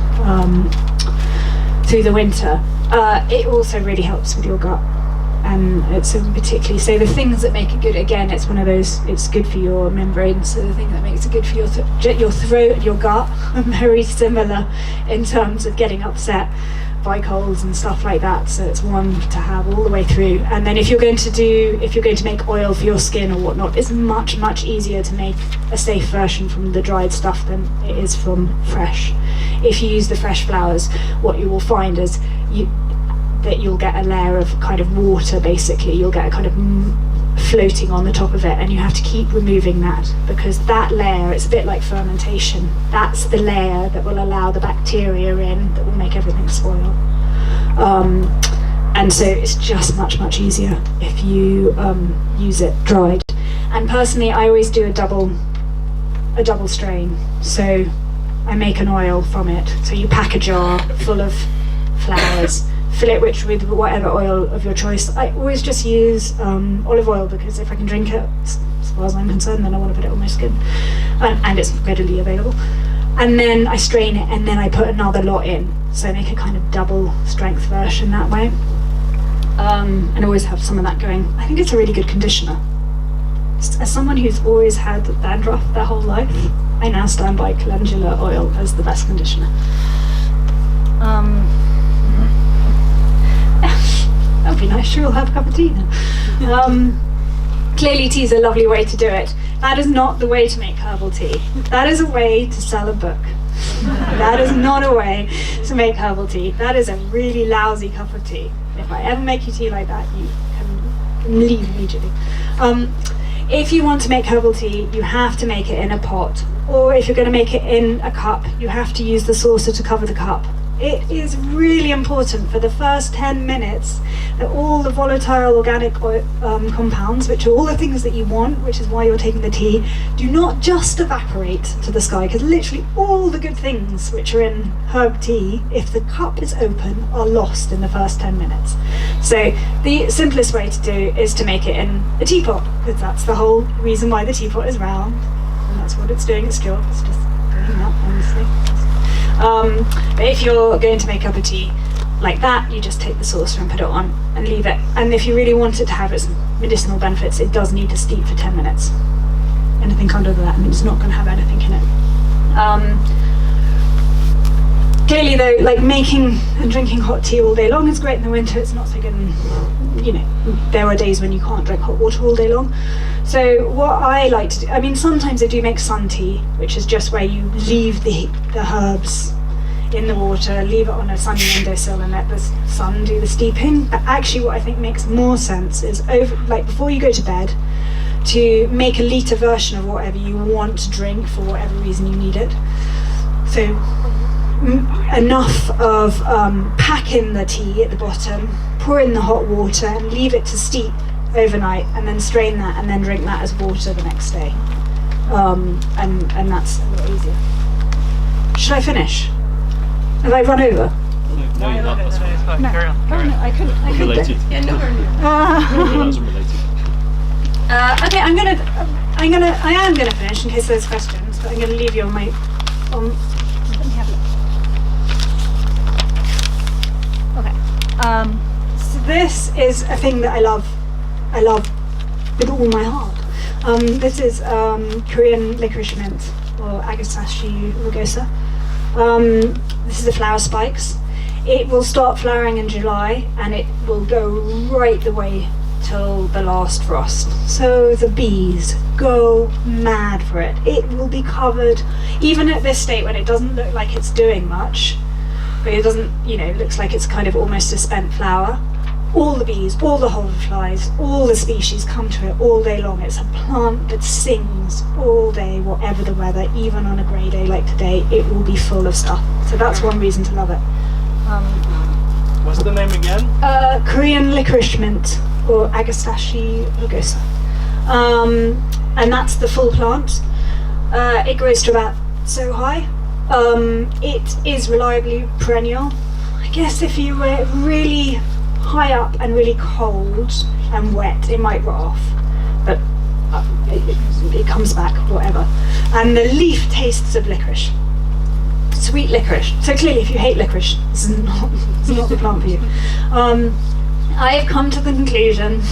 through the winter. It also really helps with your gut, and it's particularly, so the things that make it good, again, it's one of those, it's good for your membrane, so the thing that makes it good for your throat and your gut are very similar in terms of getting upset by colds and stuff like that, so it's one to have all the way through. And then if you're going to make oil for your skin or whatnot, it's much easier to make a safe version from the dried stuff than it is from fresh. If you use the fresh flowers, what you will find is you'll get a layer of kind of water, basically. You'll get a kind of floating on the top of it, and you have to keep removing that, because that layer, it's a bit like fermentation, that's the layer that will allow the bacteria in that will make everything spoil. And so it's just much easier if you use it dried. And personally, I always do a double strain, so I make an oil from it. So you pack a jar full of flowers, fill it with whatever oil of your choice. I always just use olive oil, because if I can drink it, as far as I'm concerned, then I want to put it on my skin, and it's readily available. And then I strain it, and then I put another lot in, so I make a kind of double strength version that way. And I always have some of that going. I think it's a really good conditioner. As someone who's always had dandruff their whole life, I now stand by calendula oil as the best conditioner. That'd be nice. Sure, we'll have a cup of tea now. Clearly, tea is a lovely way to do it. That is not the way to make herbal tea. That is a way to sell a book. That is not a way to make herbal tea. That is a really lousy cup of tea. If I ever make you tea like that, you can leave immediately. If you want to make herbal tea, you have to make it in a pot, or if you're going to make it in a cup, you have to use the saucer to cover the cup. It is really important for the first 10 minutes that all the volatile organic compounds, which are all the things that you want, which is why you're taking the tea, do not just evaporate to the sky, because literally all the good things which are in herb tea, if the cup is open, are lost in the first 10 minutes. So the simplest way to do is to make it in a teapot, because that's the whole reason why the teapot is round, and that's what it's doing its job. It's just doing that, honestly. But if you're going to make up a tea like that, you just take the saucer and put it on and leave it. And if you really want it to have its medicinal benefits, it does need to steep for 10 minutes. Anything under that, I mean, it's not going to have anything in it. Clearly though, like making and drinking hot tea all day long is great in the winter. It's not so good there are days when you can't drink hot water all day long. So what I like to do, I mean, sometimes I do make sun tea, which is just where you leave the herbs in the water, leave it on a sunny windowsill and let the sun do the steeping. But actually what I think makes more sense is before you go to bed, to make a litre version of whatever you want to drink for whatever reason you need it. So enough of pack in the tea at the bottom, pour in the hot water and leave it to steep overnight, and then strain that and then drink that as water the next day. And that's a lot easier. Should I finish? Have I run over? No, you're not. That's fine. No. Carry on. No, I couldn't. Related. Yeah, no, No, that wasn't related. Okay, I am gonna finish in case there's questions, but I'm gonna leave you on my. Let me have a look. Okay. So this is a thing that I love with all my heart. This is Korean licorice mint, or Agasashi rugosa. This is the flower spikes. It will start flowering in July and it will go right the way till the last frost. So the bees go mad for it. It will be covered, even at this state when it doesn't look like it's doing much, but it doesn't, looks like it's kind of almost a spent flower. All the bees, all the hoverflies, all the species come to it all day long. It's a plant that sings all day, whatever the weather, even on a grey day like today, it will be full of stuff. So that's one reason to love it. What's the name again? Korean licorice mint, or Agasashi rugosa. And that's the full plant. It grows to about so high. It is reliably perennial. I guess if you were really high up and really cold and wet, it might rot off, but it comes back, whatever. And the leaf tastes of licorice, sweet licorice. So clearly, if you hate licorice, this is not the plant for you. I have come to the conclusion,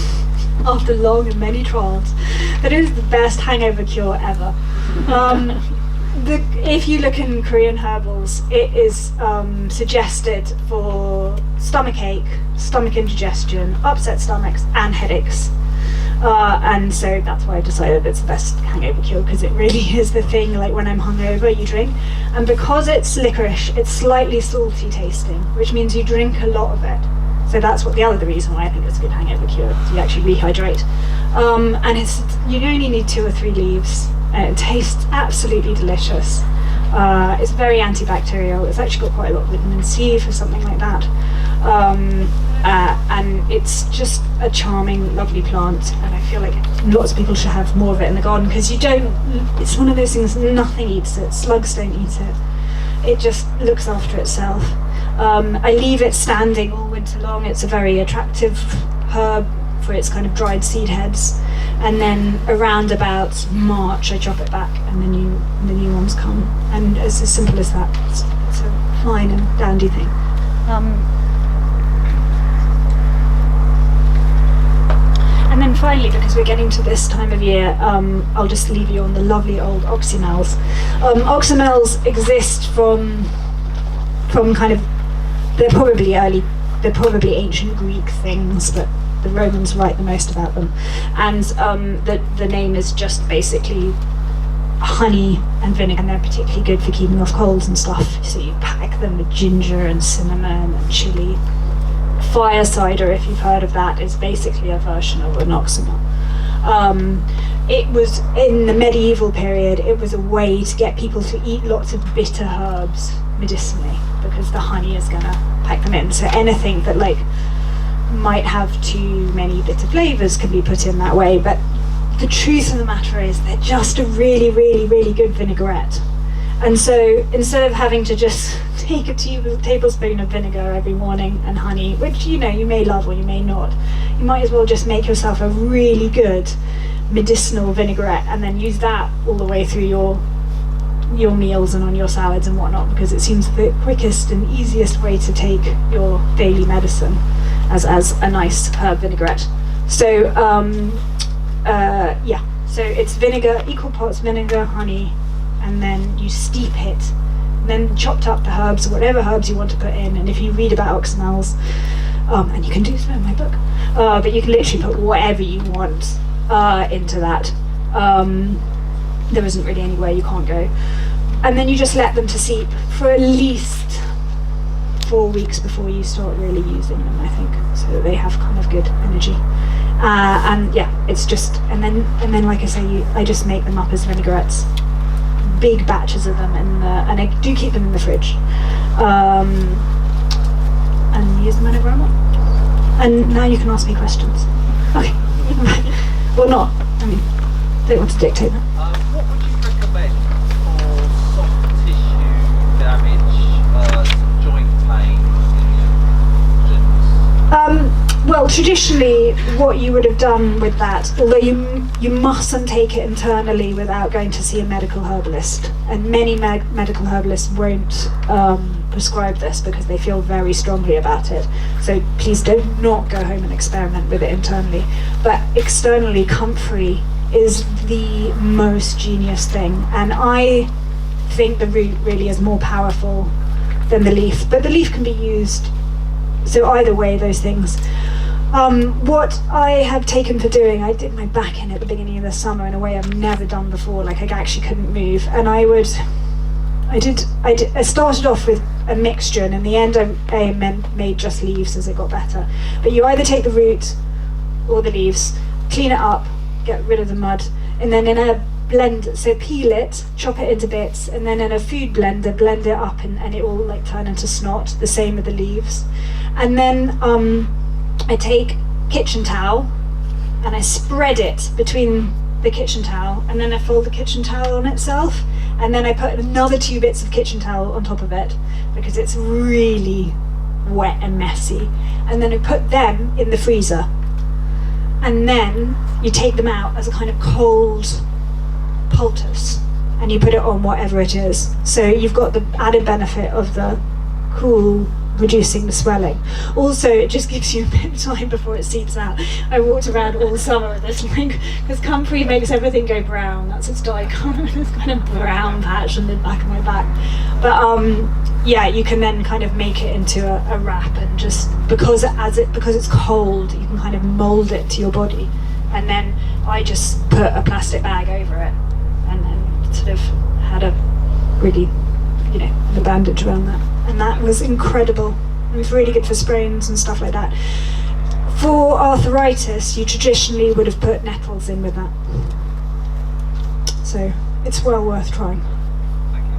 after long and many trials, that it is the best hangover cure ever. If you look in Korean herbals, it is suggested for stomach ache, stomach indigestion, upset stomachs, and headaches. And so that's why I decided it's the best hangover cure, because it really is the thing, like when I'm hungover, you drink. And because it's licorice, it's slightly salty tasting, which means you drink a lot of it. So that's the other reason why I think it's a good hangover cure, because you actually rehydrate. And you only need 2 or 3 leaves. It tastes absolutely delicious. It's very antibacterial. It's actually got quite a lot of vitamin C for something like that. And it's just a charming, lovely plant. And I feel like lots of people should have more of it in the garden, because it's one of those things, nothing eats it. Slugs don't eat it. It just looks after itself. I leave it standing all winter long. It's a very attractive herb for its kind of dried seed heads, and then around about March I chop it back and the new ones come, and it's as simple as that. It's a fine and dandy thing. And then finally, because we're getting to this time of year, I'll just leave you on the lovely old oxymels. Oxymels exist from kind of, they're probably ancient Greek things, but the Romans write the most about them. And the name is just basically honey and vinegar, and they're particularly good for keeping off colds and stuff. So you pack them with ginger and cinnamon and chili. Fire cider, if you've heard of that, is basically a version of an oxymel. It was, in the medieval period, it was a way to get people to eat lots of bitter herbs medicinally, because the honey is going to pack them in. So anything that might have too many bitter flavours can be put in that way. But the truth of the matter is they're just a really, really, really good vinaigrette. And so instead of having to just take a tablespoon of vinegar every morning and honey, which you may love or you may not, you might as well just make yourself a really good medicinal vinaigrette and then use that all the way through your meals and on your salads and whatnot, because it seems the quickest and easiest way to take your daily medicine as a nice herb vinaigrette. So so it's vinegar, equal parts vinegar, honey, and then you steep it, then chopped up the herbs, whatever herbs you want to put in. And if you read about oxymels, and you can do so in my book, but you can literally put whatever you want into that. There isn't really anywhere you can't go. and then you just let them to seep for at least 4 weeks before you start really using them, I think, so that they have kind of good energy. And yeah, it's just, and then like I say, I just make them up as vinaigrettes, big batches of them, and I do keep them in the fridge, and use them when I grow them up. And now you can ask me questions. Okay. Or not. I mean, don't want to dictate that. What would you recommend for soft tissue damage, some joint pain in the Well, traditionally, what you would have done with that, although you mustn't take it internally without going to see a medical herbalist, and many medical herbalists won't prescribe this because they feel very strongly about it. So please do not go home and experiment with it internally. But externally, comfrey is the most genius thing, and I think the root really is more powerful than the leaf. But the leaf can be used. So either way, those things. What I have taken for doing, I did my back in at the beginning of the summer in a way I've never done before. Like, I actually couldn't move, and I started off with a mixture, and in the end I made just leaves as it got better. But you either take the root or the leaves, clean it up, get rid of the mud, and then in a blend, so peel it, chop it into bits, and then in a food blender blend it up, and it will like turn into snot. The same with the leaves. And then I take kitchen towel and I spread it between the kitchen towel, and then I fold the kitchen towel on itself, and then I put another 2 bits of kitchen towel on top of it because it's really wet and messy, and then I put them in the freezer, and then you take them out as a kind of cold poultice and you put it on whatever it is. So you've got the added benefit of the cool, reducing the swelling. Also, it just gives you a bit of time before it seeps out. I walked around all summer with this thing because comfrey makes everything go brown. That's its dye colour, this kind of brown patch on the back of my back. But yeah, you can then kind of make it into a wrap, and just because it's cold, you can kind of mould it to your body. And then I just put a plastic bag over it, and then sort of had a really, the bandage around that. And that was incredible. It was really good for sprains and stuff like that. For arthritis, you traditionally would have put nettles in with that. So it's well worth trying. Thank you.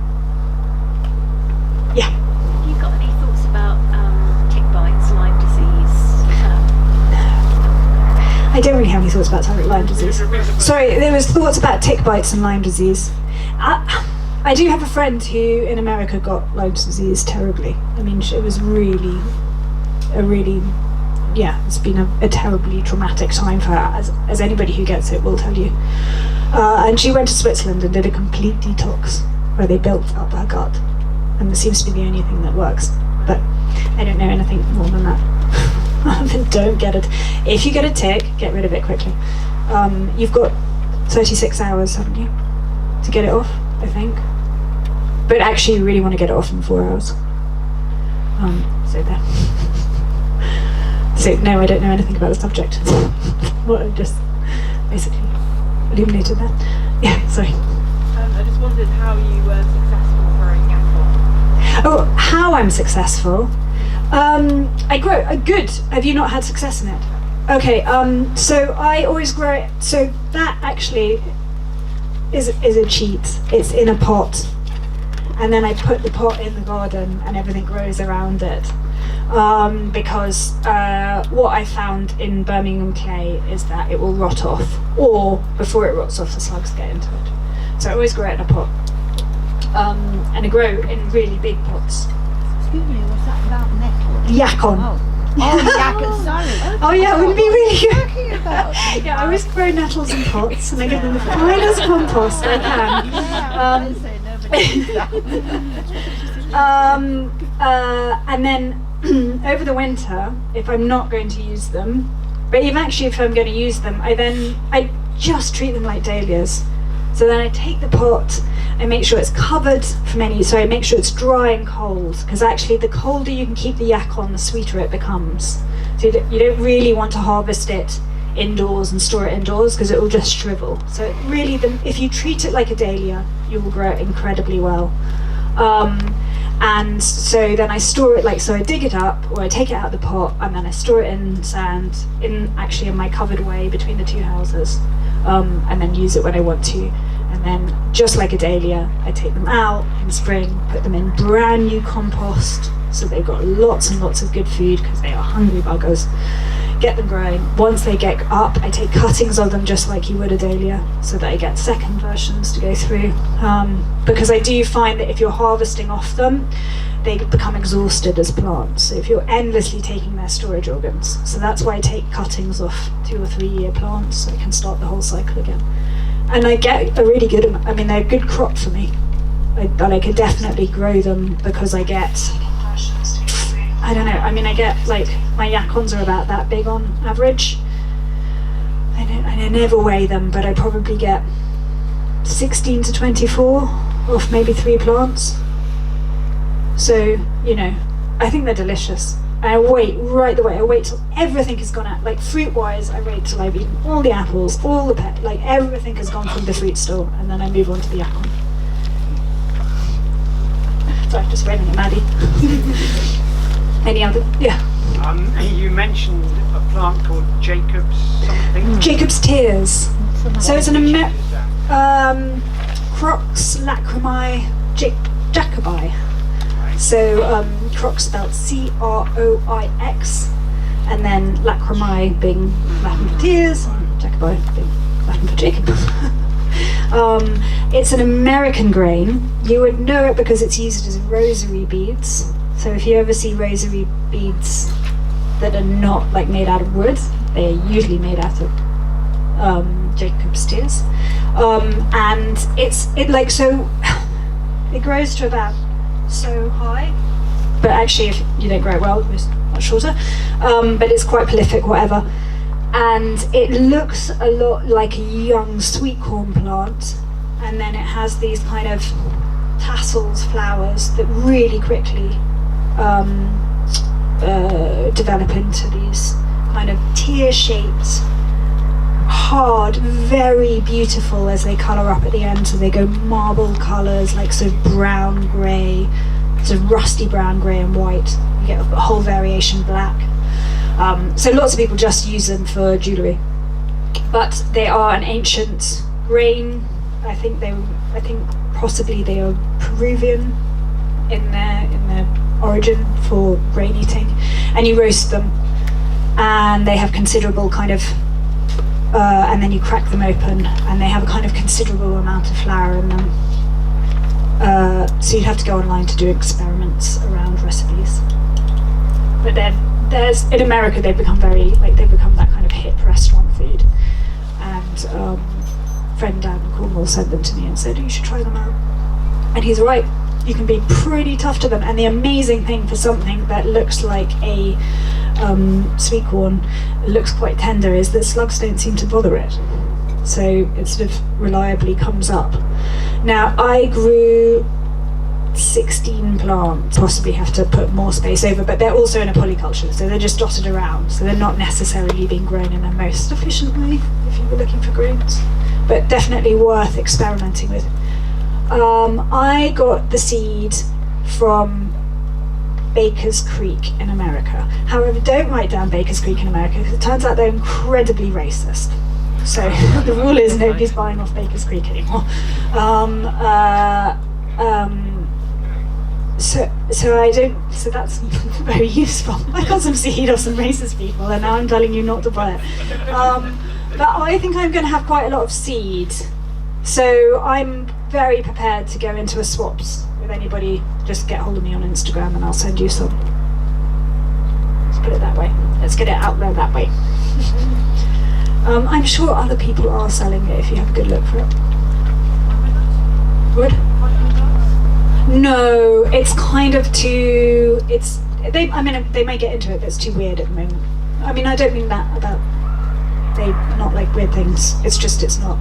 Yeah. Have you got any thoughts about tick bites, Lyme disease? I don't really have any thoughts about Lyme disease. Sorry, there was thoughts about tick bites and Lyme disease. I do have a friend who in America got Lyme disease terribly. I mean, it was really, it's been a terribly traumatic time for her, as anybody who gets it will tell you. And she went to Switzerland and did a complete detox where they built up her gut. And it seems to be the only thing that works. But I don't know anything more than that. Don't get it. If you get a tick, get rid of it quickly. You've got 36 hours, haven't you, to get it off, I think. But actually, you really want to get it off in 4 hours. So there. So no, I don't know anything about the subject. Well, I just basically illuminated that. Yeah, sorry. I just wondered how you were successful growing apple. Oh, how I'm successful? I grow good. Have you not had success in it? Okay. So I always grow it. So that actually is a cheat. It's in a pot, and then I put the pot in the garden, and everything grows around it. Because what I found in Birmingham clay is that it will rot off, or before it rots off, the slugs get into it. So I always grow it in a pot, and I grow in really big pots. Excuse me, was that about nettles? Yacon. Yacon, sorry. Oh yeah, wouldn't it be really good? Talking about Yeah, I always grow nettles in pots, and I give them the finest compost I can. And then over the winter, if I'm not going to use them, but even actually if I'm going to use them, I just treat them like dahlias. So then I take the pot, I make sure it's covered from so I make sure it's dry and cold, because actually the colder you can keep the yak on, the sweeter it becomes. So you don't really want to harvest it indoors and store it indoors, because it will just shrivel. So really, if you treat it like a dahlia, you will grow it incredibly well. And so then I store it, so I dig it up, or I take it out of the pot, and then I store it in sand, in my covered way between the two houses, and then use it when I want to. And then, just like a dahlia, I take them out in spring, put them in brand new compost, so they've got lots and lots of good food, because they are hungry buggers. Get them growing. Once they get up, I take cuttings of them just like you would a dahlia, so that I get second versions to go through. Because I do find that if you're harvesting off them, they become exhausted as plants. So if you're endlessly taking their storage organs, so that's why I take cuttings off 2 or 3 year plants, so I can start the whole cycle again. And I get a really good amount. I mean, they're a good crop for me. I could definitely grow them, because I get, I don't know, I mean, I get, my yacons are about that big on average. I never weigh them, but I probably get 16 to 24 off maybe 3 plants. So, I think they're delicious. And I wait right the way. I wait till everything has gone out. Fruit-wise, I wait till I've eaten all the apples, all the everything has gone from the fruit store, and then I move on to the yacon. Sorry, just waving at Maddie. Any other? Yeah. You mentioned a plant called Jacob's something. Jacob's Tears. So it's an What Crocs lacrymi Jacobi. So Crocs spelled Croix, and then lacrymi being Latin for tears, and Jacobi being Latin for Jacob. It's an American grain. You would know it because it's used as rosary beads. So if you ever see rosary beads that are not made out of wood, they are usually made out of Jacob's Tears. And it grows to about so high, but actually if you don't grow it well, it's much shorter. But it's quite prolific, whatever. And it looks a lot like a young sweet corn plant, and then it has these kind of tassels, flowers that really quickly develop into these kind of tear-shaped, hard, very beautiful as they colour up at the end. So they go marble colours, sort of brown grey, sort of rusty brown grey and white. You get a whole variation black. So lots of people just use them for jewellery, but they are an ancient grain. I think possibly they are Peruvian in their origin for grain eating, and you roast them, and they have considerable kind of and then you crack them open, and they have a kind of considerable amount of flour in them. So you'd have to go online to do experiments around recipes. But in America they've become they've become that kind of hip restaurant food. And friend Dan in Cornwall sent them to me and said, you should try them out. And he's right, you can be pretty tough to them. And the amazing thing for something that looks like a sweet corn, looks quite tender, is that slugs don't seem to bother it. So it sort of reliably comes up. Now I grew 16 plants, possibly have to put more space over, but they're also in a polyculture, so they're just dotted around, so they're not necessarily being grown in their most efficient way if you were looking for greens, but definitely worth experimenting with. I got the seed from Baker's Creek in America. However, don't write down Baker's Creek in America, because it turns out they're incredibly racist. So the rule is nobody's buying off Baker's Creek anymore. So that's very useful. I got some seed off some racist people, and now I'm telling you not to buy it. But I think I'm going to have quite a lot of seed. So I'm very prepared to go into a swaps with anybody. Just get hold of me on Instagram and I'll send you some. Let's put it that way. Let's get it out there that way. I'm sure other people are selling it if you have a good look for it. Wood? No, it's kind of too. They may get into it, but it's too weird at the moment. I mean, I don't mean that about they not like weird things. It's just it's not.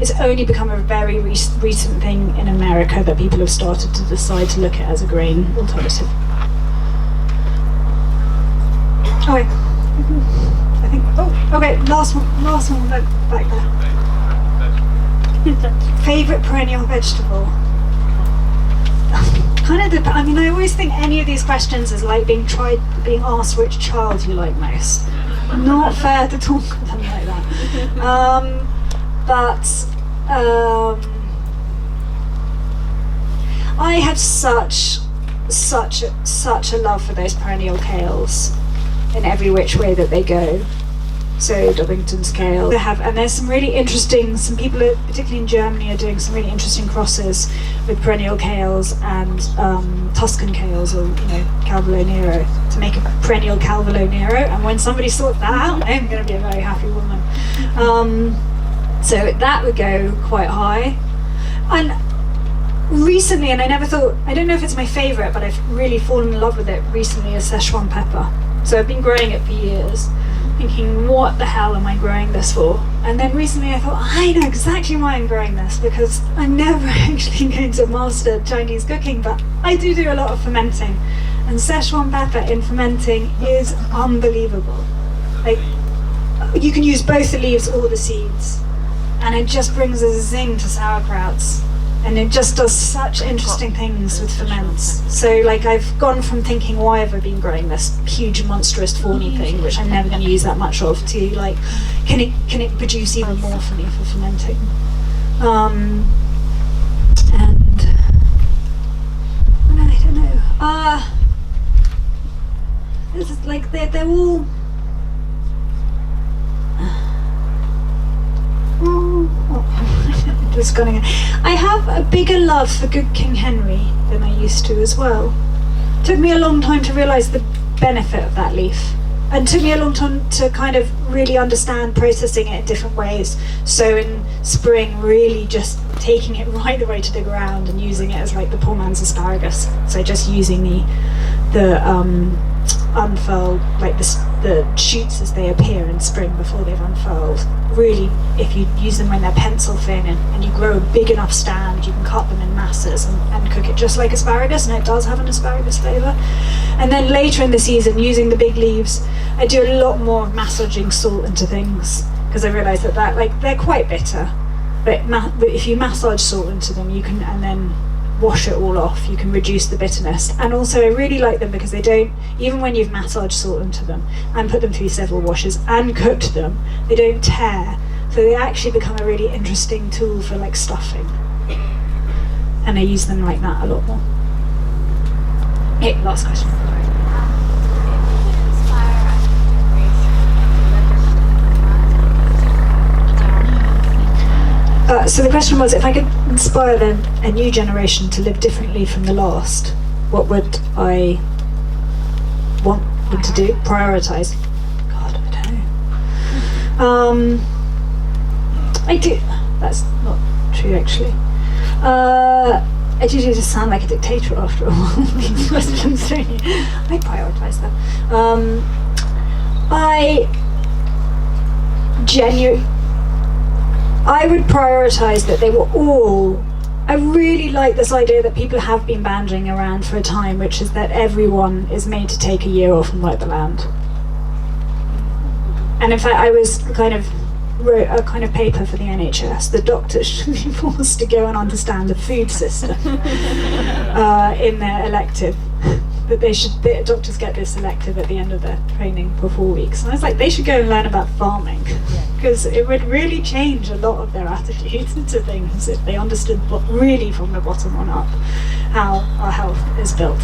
It's only become a very recent thing in America that people have started to decide to look at as a grain alternative. Okay. I think. Oh, okay. Last one back there. Favourite perennial vegetable? I mean, I always think any of these questions is like being asked which child you like most. Not fair to talk to them like that. I have such a love for those perennial kales in every which way that they go. So Dobbington's kale. And there's some really interesting, some people, particularly in Germany, are doing some really interesting crosses with perennial kales and Tuscan kales, or Calvolo Nero, to make a perennial Calvolo Nero. And when somebody sorts that out, I'm going to be a very happy woman. So that would go quite high. And recently, and I don't know if it's my favourite, but I've really fallen in love with it recently, is Szechuan pepper. So I've been growing it for years, thinking, what the hell am I growing this for? And then recently I thought, I know exactly why I'm growing this, because I'm never actually going to master Chinese cooking, but I do a lot of fermenting. And Szechuan pepper in fermenting is unbelievable. Like, you can use both the leaves or the seeds, and it just brings a zing to sauerkrauts. And it just does such interesting things with ferments. So like, I've gone from thinking, why have I been growing this huge monstrous thorny thing, which I'm never going to use that much of, to like, can it produce even more for me for fermenting? And I don't know. This is like, they're all. Just gonna. I have a bigger love for Good King Henry than I used to as well. It took me a long time to realise the benefit of that leaf, and took me a long time to kind of really understand processing it in different ways. So in spring, really just taking it right the way to the ground and using it as like the poor man's asparagus. So just using the unfurled, like the shoots as they appear in spring before they've unfurled. Really, if you use them when they're pencil thin and you grow a big enough stand, you can cut them in masses and cook it just like asparagus, and it does have an asparagus flavour. And then later in the season, using the big leaves, I do a lot more massaging salt into things, because I realise that like, they're quite bitter, but if you massage salt into them, you can, and then wash it all off, you can reduce the bitterness. And also I really like them because they don't, even when you've massaged salt into them and put them through several washes and cooked them, they don't tear, so they actually become a really interesting tool for like stuffing, and I use them like that a lot more. Okay, last question. So the question was, if I could inspire a new generation to live differently from the last, what would I want them to do? Prioritise? God, I don't know. I do. That's not true, actually. I do just sound like a dictator after all. These questions, don't you? I prioritise them. I would prioritise that they were all. I really like this idea that people have been banding around for a time, which is that everyone is made to take a year off and work the land. And in fact, I wrote a kind of paper for the NHS. The doctors should be forced to go and understand the food system in their elective. That the doctors get this elective at the end of their training for 4 weeks. And I was like, they should go and learn about farming, because it would really change a lot of their attitudes to things if they understood really from the bottom on up how our health is built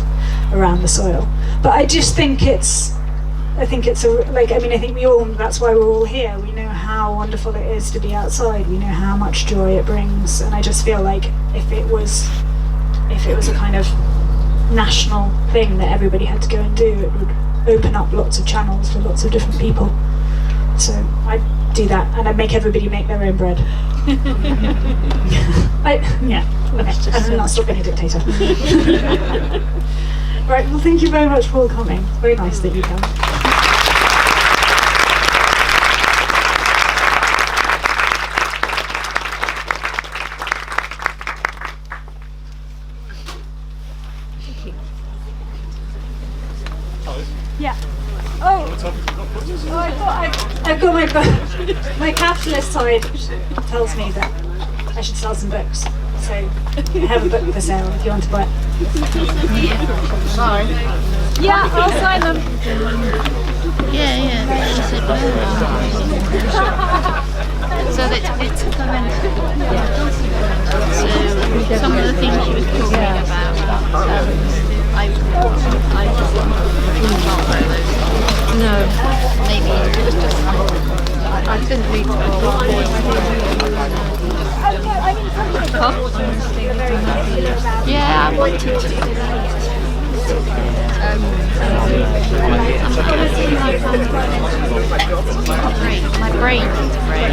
around the soil. But I just think I think we all, that's why we're all here. We know how wonderful it is to be outside. We know how much joy it brings. And I just feel like if it was a kind of national thing that everybody had to go and do, it would open up lots of channels for lots of different people. So I'd do that, and I'd make everybody make their own bread. Okay, and then not stop being a dictator. Right, well, thank you very much for all coming. It's very nice that you came. Yeah. Oh, I thought I've got my capitalist side, which tells me that I should sell some books. So I have a book for sale if you want to buy it. Sign. Yeah, I'll sign them. Yeah. She said, so it's a fermented. So some of the things she was talking about, I can't wear those. No. Maybe it was just, I didn't read Yeah, I wanted to. My brain is great.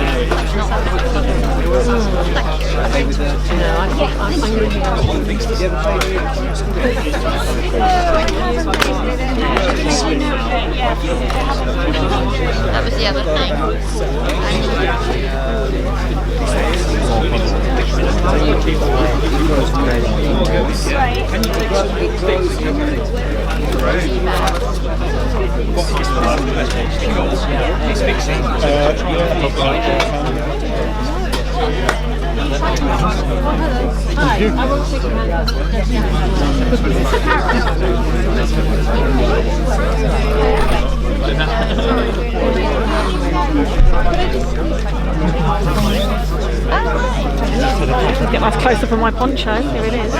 That was the other thing. Get my close up on my poncho. Here it is.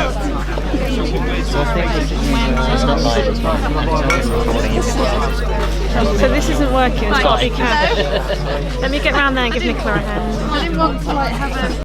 So this isn't working. It's got to be careful. Let me get round there and give Nicola a hand. I didn't want to have a